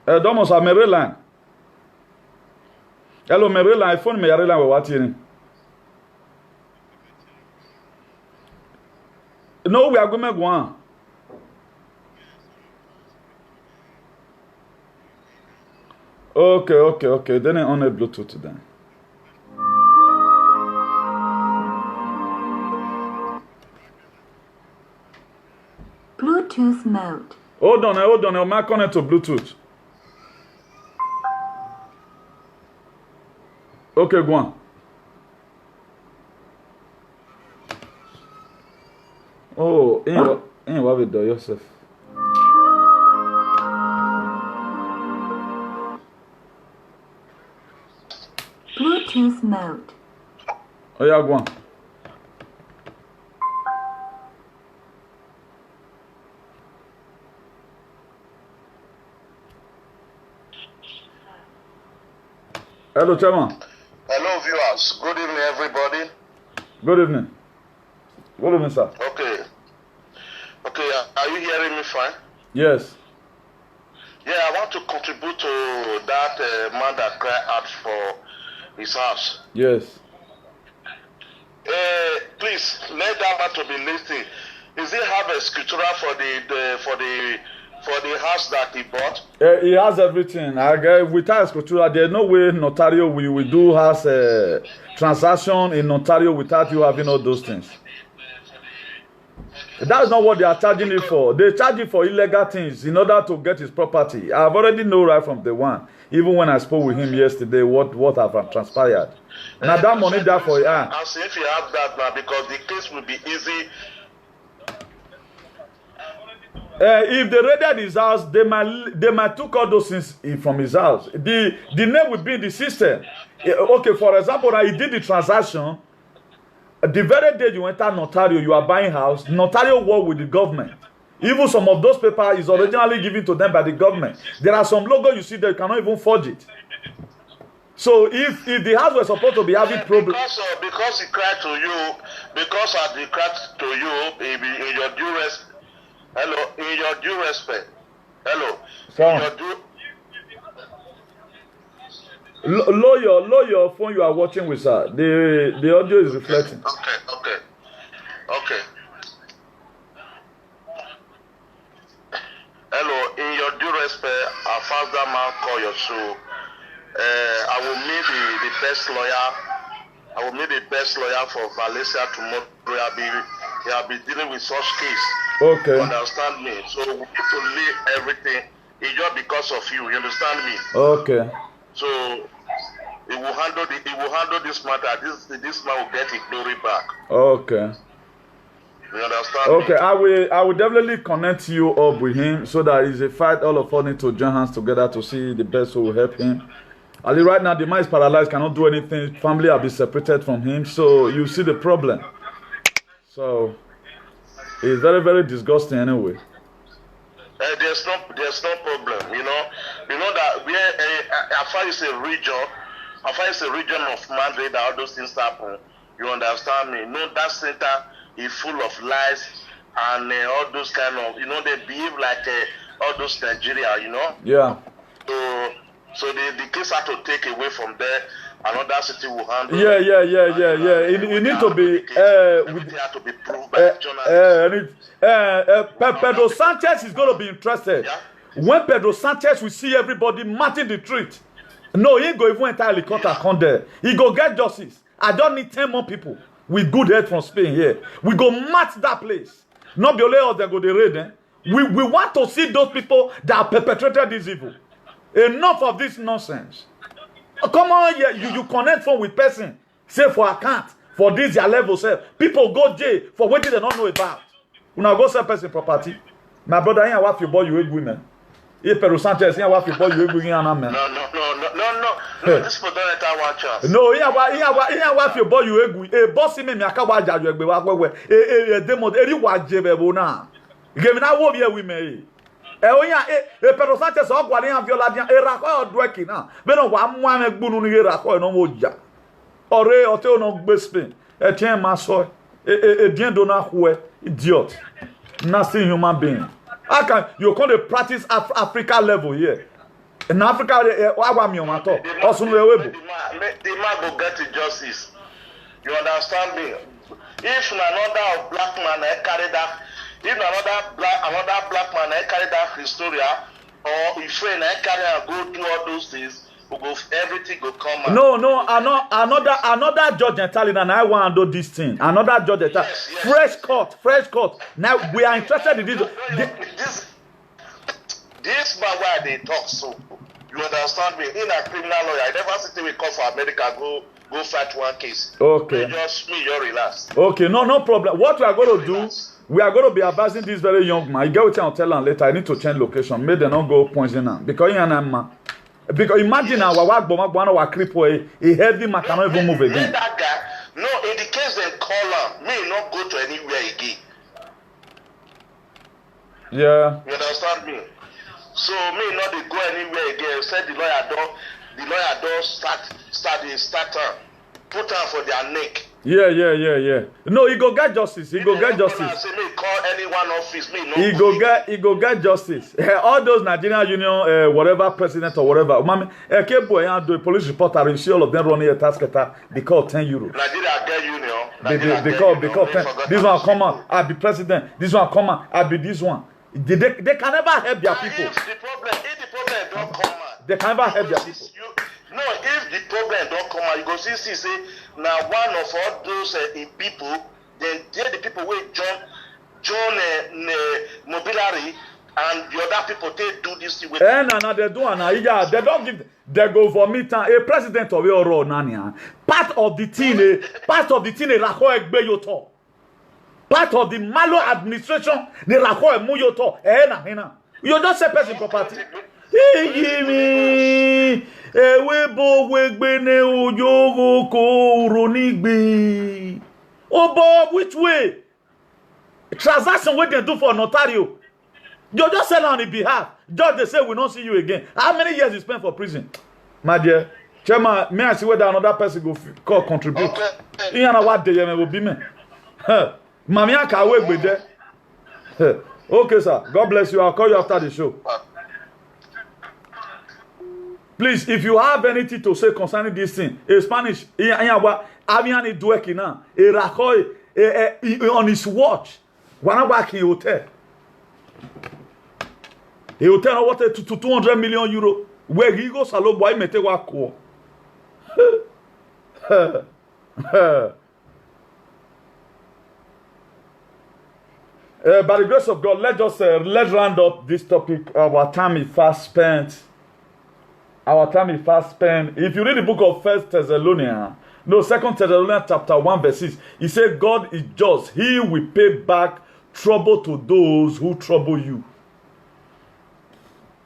[SPEAKER 1] Domos a Maryland. Hello Maryland, phone me Maryland we watching. No, we are going to go on. Okay. Then I on a Bluetooth then.
[SPEAKER 3] Bluetooth mode.
[SPEAKER 1] Hold on. I'm connected to Bluetooth. Okay, go on. Oh, in what we do yourself.
[SPEAKER 3] Bluetooth mode.
[SPEAKER 1] Oh yeah, go on. Hello, Chairman.
[SPEAKER 4] Hello, viewers. Good evening, everybody.
[SPEAKER 1] Good evening. Good evening, sir.
[SPEAKER 4] Okay, are you hearing me fine?
[SPEAKER 1] Yes.
[SPEAKER 4] Yeah, I want to contribute to that man that cried out for his house.
[SPEAKER 1] Yes.
[SPEAKER 4] Please, let that man to be listening. Does he have a scriptura for the house that he bought?
[SPEAKER 1] He has everything. Without scriptura, there's no way Notario will do has a transaction in Ontario without you having all those things. That's not what they are charging it for. They charge it for illegal things in order to get his property. I've already know right from the one. Even when I spoke with him yesterday, what have transpired. Now that money there for
[SPEAKER 4] as if you have that now, because the case will be easy.
[SPEAKER 1] If they raided his house, they might took all those things from his house. The name will be in the system. Okay, for example, now he did the transaction. The very day you enter Notario, you are buying house. Notario work with the government. Even some of those papers is originally given to them by the government. There are some logos you see that you cannot even forge it. So if the house was supposed to be having problems,
[SPEAKER 4] because he cried to you, because of the cried to you in your due respect. Hello, in your due respect. Hello.
[SPEAKER 1] Lower your phone you are watching with, sir. The audio is reflecting.
[SPEAKER 4] Okay. Hello, in your due respect, I found that man call your show. I will meet the best lawyer. I will meet the best lawyer for Valencia tomorrow. I'll be dealing with such case.
[SPEAKER 1] Okay.
[SPEAKER 4] You understand me? So we need to leave everything. It's just because of you. You understand me?
[SPEAKER 1] Okay.
[SPEAKER 4] So he will handle this matter. This man will get his glory back.
[SPEAKER 1] Okay.
[SPEAKER 4] You understand?
[SPEAKER 1] Okay,
[SPEAKER 4] me?
[SPEAKER 1] I will definitely connect you up with him so that it's a fight all of us need to join hands together to see the best who will help him. Ali, right now the man is paralyzed, cannot do anything. Family have been separated from him, so you see the problem. So It's very, very disgusting anyway.
[SPEAKER 4] There's no problem. You know that where Afar is a region. Afar is a region of Madrid. That all those things happen. You understand me? No, that center is full of lies and all those kind of. They behave like all those Nigeria.
[SPEAKER 1] Yeah.
[SPEAKER 4] So the case had to take away from there. Another city will handle.
[SPEAKER 1] Yeah. It need to be.
[SPEAKER 4] Everything had to be proved by journalists.
[SPEAKER 1] Pedro Sanchez is going to be interested.
[SPEAKER 4] Yeah.
[SPEAKER 1] When Pedro Sanchez will see everybody marching the street, no, he ain't go even enter helicopter come there. He go get justice. I don't need 10 more people with good head from Spain here. We go match that place. Not be only us that go the raid. We want to see those people that perpetrated this evil. Enough of this nonsense. Come on, you connect phone with person. Say for account for this your level self. People go jail for what they don't know about. Una go sell person property. My brother, here what you boy you women. If Pedro Sanchez here what you boy you man.
[SPEAKER 4] No. This for don't enter one chance.
[SPEAKER 1] No, here what you boy you egu. Boss me aka wa jaju egbe wa wewe. Demo eri wa jebe bo na. Give me na wo be women. Pedro Sanchez ogware yan viola dia era ko odweki na. Be no wa mu am egbunu ni era ko no mo ja. Ore ote no gbe Spain. E tien ma so. Dien do na hwe idiot. Nasty human being. How can you call the practice Africa level here? In Africa, what mi o ma to? Osun we webo.
[SPEAKER 4] The man go get justice. You understand me? If another black man carry that, if another black man carry that Historia, or if friend carry and go do all those things, everything go come out.
[SPEAKER 1] No, another judge and telling and I want to do this thing. Another judge and fresh court. Now we are interested in this.
[SPEAKER 4] This man why they talk so. You understand me? In a criminal lawyer, I never see we come for America go fight one case.
[SPEAKER 1] Okay.
[SPEAKER 4] You relax.
[SPEAKER 1] Okay, no problem. What we are going to do, we are going to be advising this very young man. You get what I'll tell him later. I need to change location. Maybe they don't go poison him. Because imagine now, our cripple, a heavy man cannot even move again.
[SPEAKER 4] That guy, no, in the case they call him, may not go to anywhere again.
[SPEAKER 1] Yeah.
[SPEAKER 4] You understand me? So may not they go anywhere again. Said the lawyer don't start put her for their neck.
[SPEAKER 1] Yeah. No, he go get justice. He go get justice.
[SPEAKER 4] Say me call any one office. Me no.
[SPEAKER 1] He go get justice. All those Nigerian Union, whatever president or whatever. Mami, do a police reporter. You see all of them running a task at they call €10.
[SPEAKER 4] Nigeria get union.
[SPEAKER 1] They call 10. This one come out. I be president. This one come out. I be this one. They can never help their people.
[SPEAKER 4] If the problem don't come out,
[SPEAKER 1] they can never help their people.
[SPEAKER 4] No, if the problem don't come out, you go see say now one of all those people, then they're the people who John Mobilary and the other people they do this thing with.
[SPEAKER 1] They do they don't give. They go for meet a president of your Nania. Part of the thing, Rako Egbe Yoto. Part of the Malo administration, the Rako Muyoto. You just say person property. Oh, Bob, which way? Transaction what they do for notario. You just sell on his behalf. Judge they say we don't see you again. How many years you spent for prison? My dear, Chairman, may I see whether another person go contribute? You know what they will be me. Mamia can wait with there. Okay, sir. God bless you. I'll call you after the show. Please, if you have anything to say concerning this thing, in Spanish, Avian Dweki now, on his watch, one back in hotel. A hotel what to 200 million euro. Where he goes, hello boy, mete wako. By the grace of God, let's round up this topic. Our time is fast spent. If you read the book of 2 Thessalonians chapter 1 verse 6, he said, God is just. He will pay back trouble to those who trouble you.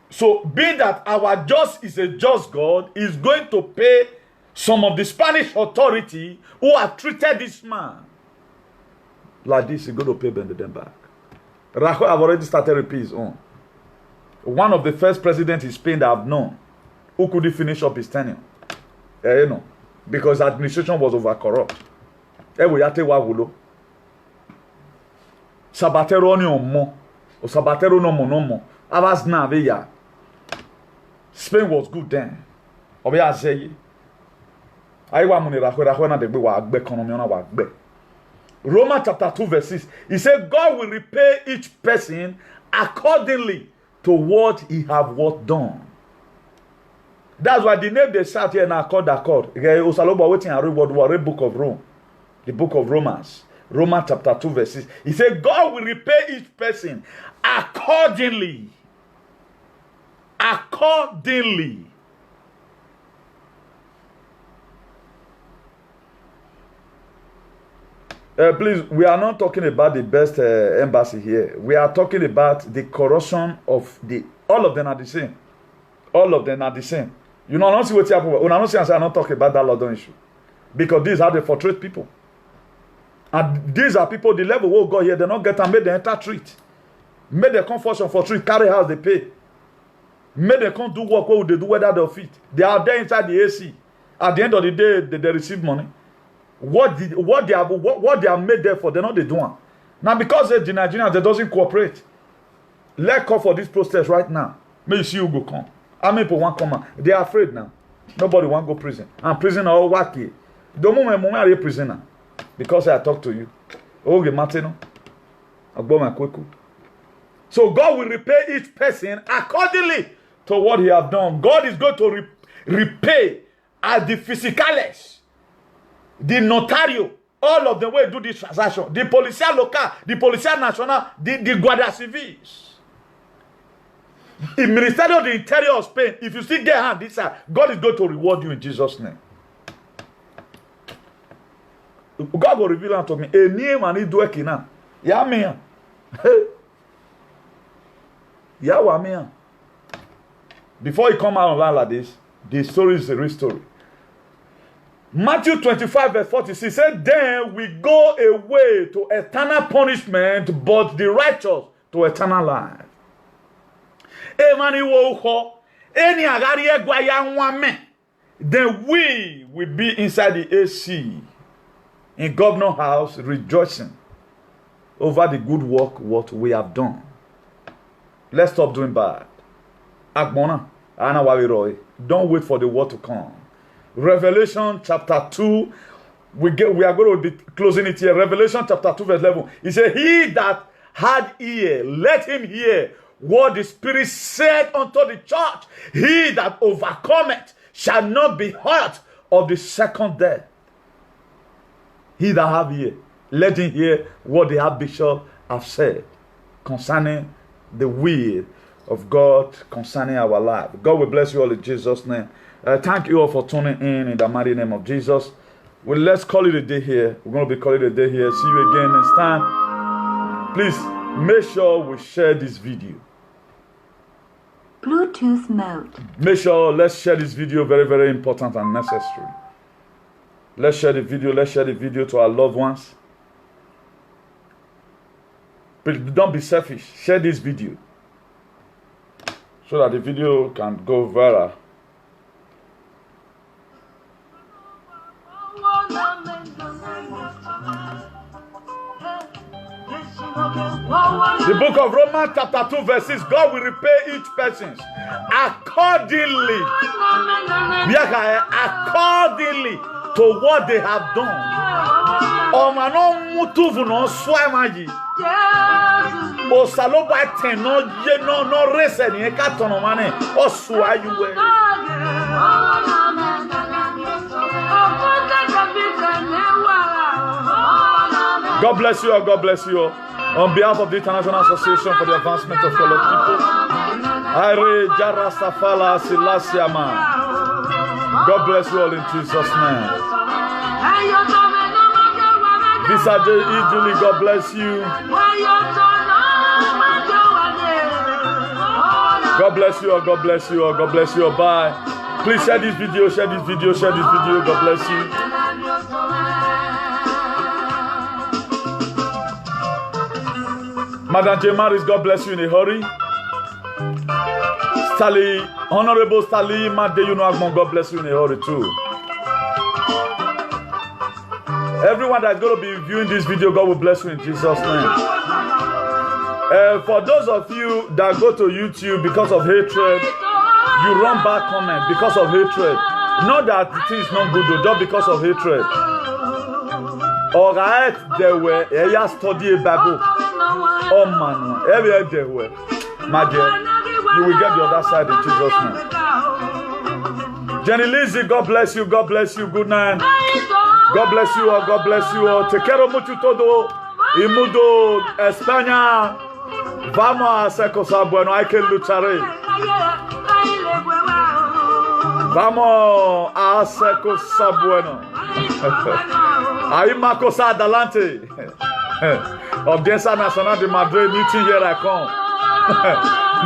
[SPEAKER 1] So, being that our just is a just God, is going to pay some of the Spanish authority who have treated this man like this. He's going to pay them back. Rajoy have already started repeat his own. One of the first presidents in Spain that I've known who couldn't finish up his tenure. You know, because administration was over corrupt. Sabatero ni omo, o Sabatero no mo. Avas na veya. Spain was good then. Obi azeye. Aiwa muni Rajoy na degbe wa agbe economy na wa agbe. Romans chapter 2 verse 6. He said, God will repay each person accordingly to what he have what done. That's why the name they shout here now called accord. Osaloba waiting and read book of Rome. The book of Romans. Romans chapter 2 verse 6. He said, God will repay each person accordingly. Accordingly. Please, we are not talking about the best embassy here. We are talking about the corruption of all of them are the same. All of them are the same. You know, I don't see what happened. When I don't see, I'm not talking about that London issue. Because these are the portrait people. And these are people, the level who go here, they not get and made the enter treat. Made the confusion for treat, carry house, they pay. Made them come do work, what would they do whether they'll fit? They are there inside the AC. At the end of the day, they receive money. What they are made there for, they're not the doing. Now, because the Nigerians, they doesn't cooperate. Let's call for this process right now. May you see who go come. How many people want come? They are afraid now. Nobody want go prison. And prison are all wacky. The moment are a prisoner. Because I talk to you. Okay, Martino. So God will repay each person accordingly to what he have done. God is going to repay as the physicales, the notario, all of them will do this transaction. The Policia Local, the Policia Nacional, the Guardia Civils. The Ministry of the Interior of Spain, if you still get hand this side, God is going to reward you in Jesus' name. God will reveal unto me. A name and he do it now. Yeah, me. Yeah, me. Before he come out online like this, the story is a real story. Matthew 25 verse 46 said, then we go away to eternal punishment, but the righteous to eternal life. Then we will be inside the AC in Governor House rejoicing over the good work what we have done. Let's stop doing bad. Agbona, don't wait for the word to come. Revelation chapter 2, we are going to be closing it here. Revelation chapter 2 verse 11. He said, he that had ear, let him hear what the Spirit said unto the church. He that overcometh shall not be hurt of the second death. He that have ear, let him hear what the Archbishop have said concerning the will of God concerning our life. God will bless you all in Jesus' name. Thank you all for tuning in the mighty name of Jesus. Well, let's call it a day here. We're going to be calling it a day here. See you again next time. Please make sure we share this video.
[SPEAKER 3] Bluetooth mode. Make
[SPEAKER 1] sure let's share this video. Very, very important and necessary. Let's share the video. Let's share the video to our loved ones. But don't be selfish. Share this video so that the video can go viral. The book of Romans chapter 2 verse 6, God will repay each person accordingly to what they have done. God bless you all. God bless you all. On behalf of the International Association for the Advancement of Fellow People, God bless you all in Jesus' name. Visa J. Julie, God bless you. God bless you all. God bless you all. God bless you all. Bye. Please share this video. Share this video. Share this video. God bless you. Madam J. Maris, God bless you in a hurry. Sally, Honorable Sally Madeyu Agmon, God bless you in a hurry too. Everyone that's going to be viewing this video, God will bless you in Jesus' name. For those of you that go to YouTube because of hatred, you run back comment because of hatred. Not that the thing is not good, though, just because of hatred. Alright, there were a study a Bible. Oh man, everywhere there were. My dear, you will get the other side in Jesus' name. Jenny Lizzie, God bless you, God bless you, good night. God bless you all, God bless you all. Te quiero mucho todo. Y mundo España. Vamos a hacer cosas buenas, hay que luchar. Vamos a hacer cosas buenas. Hay más cosas adelante. Audiencia Nacional de Madrid meeting here I come.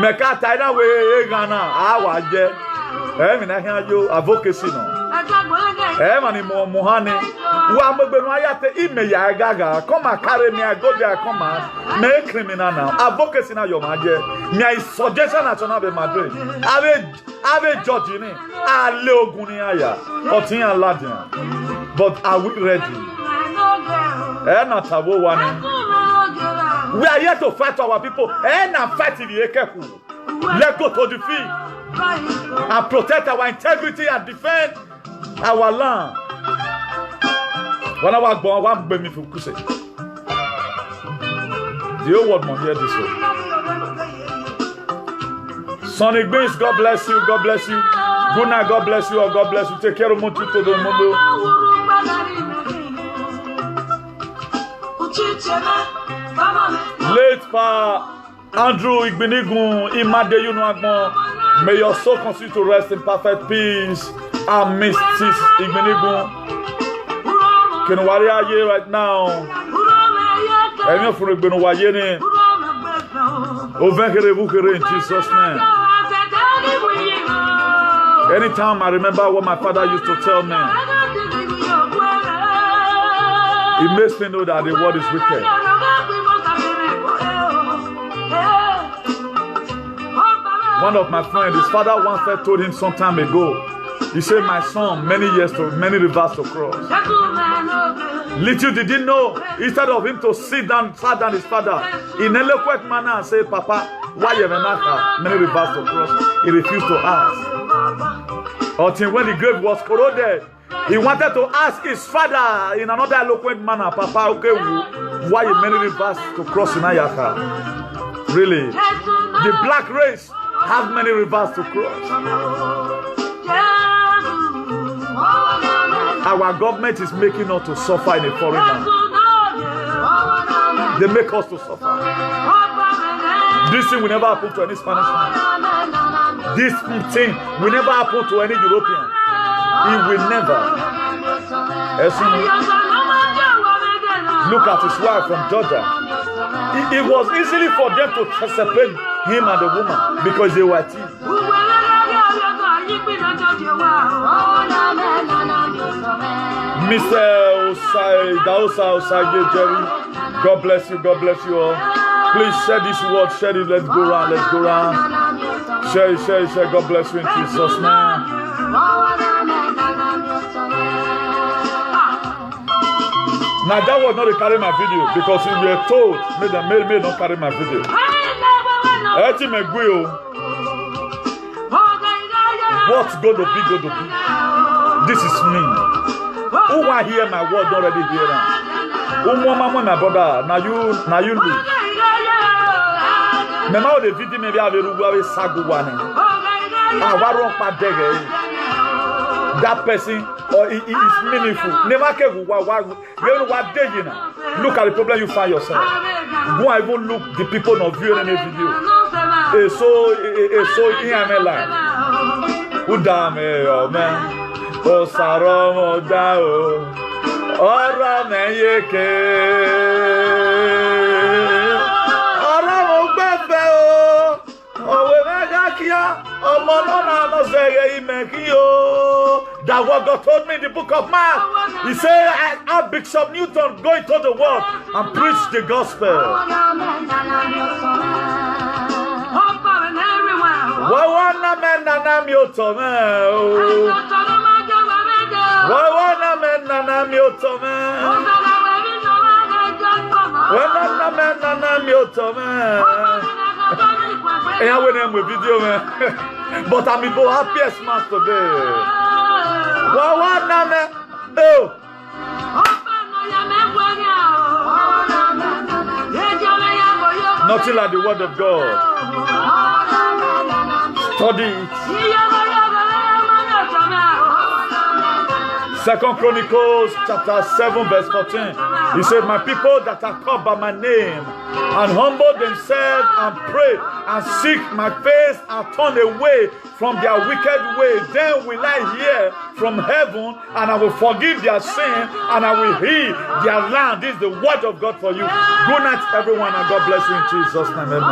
[SPEAKER 1] Meka taina we Ghana. Awaje. Mina hiya yo advocacy no. Mani mohane. Wa magbenu ayate ime ya gaga. Come and carry me, I go there, come and make criminal now. Advocacy na your maje. Me is suggestion National de Madrid. Ave judge ni. Ale ogun ni aya. Otin aladin. But are we ready? We are here to fight for our people. And fight in the careful. Let's go to the field and protect our integrity and defend our land. When I was born, one baby for Kuse. The whole world must hear this one. Sonny Beans, God bless you, God bless you. Good night, God bless you, or God bless you. Take care of Montu to the mundo. Late Pa Andrew Igbinigun Imadeyu Agmon, may your soul continue to rest in perfect peace. And Mrs. Igbinigun can worry here right now. And you're for Igbinuwayene. Over in Jesus' name. Anytime I remember what my father used to tell me, it makes me know that the world is wicked. One of my friends, his father once told him some time ago, he said, my son, many rivers to cross. Little did he know, instead of him to sat down his father in eloquent manner and say, Papa, why you have many rivers to cross? He refused to ask. Until when the grave was corroded, he wanted to ask his father in another eloquent manner, Papa, okay, why you many rivers to cross in Ayaka? Really? The black race have many rivers to cross. Our government is making us to suffer in a foreign land. They make us to suffer. This thing will never happen to any Spanish man. This thing will never happen to any European. It will never. Look at his wife from Georgia. It was easily for them to separate him and the woman because they were thieves. Mr. Osage Jerry, God bless you all. Please share this word, share it, let's go round. Share it, God bless you in Jesus' name. Now that was not to carry my video because we were told, may not carry my video. What's going to be? This is me. Who want to hear my word already hear them? Who want my brother? Now you lose. Remember the video maybe I will sagu one. That person or it is meaningful. Never care what day you know. Look at the problem you find yourself. Go and even look the people not viewing any video. It's so in my life. Who damn oh man? Oh Saromo Dao. Ora meyeke. Ora ogbefe o. Owe megakia. Omo no na no seye imeki o. That what God told me in the book of Mark. He said, "I Bishop Newton go into the world and preach the gospel." Wawana menana miotome. Wawana menana miotome. Wawana menana miotome. And I went in with video, man. But I'm the happiest man today. Wawana men. Oh. Nothing like the word of God. Study it. 2 Chronicles chapter 7 verse 14. He said, "My people that are called by my name and humble themselves and pray and seek my face and turn away from their wicked way, then will I hear from heaven and I will forgive their sin and I will heal their land." This is the word of God for you. Good night, everyone, and God bless you in Jesus' name. Amen.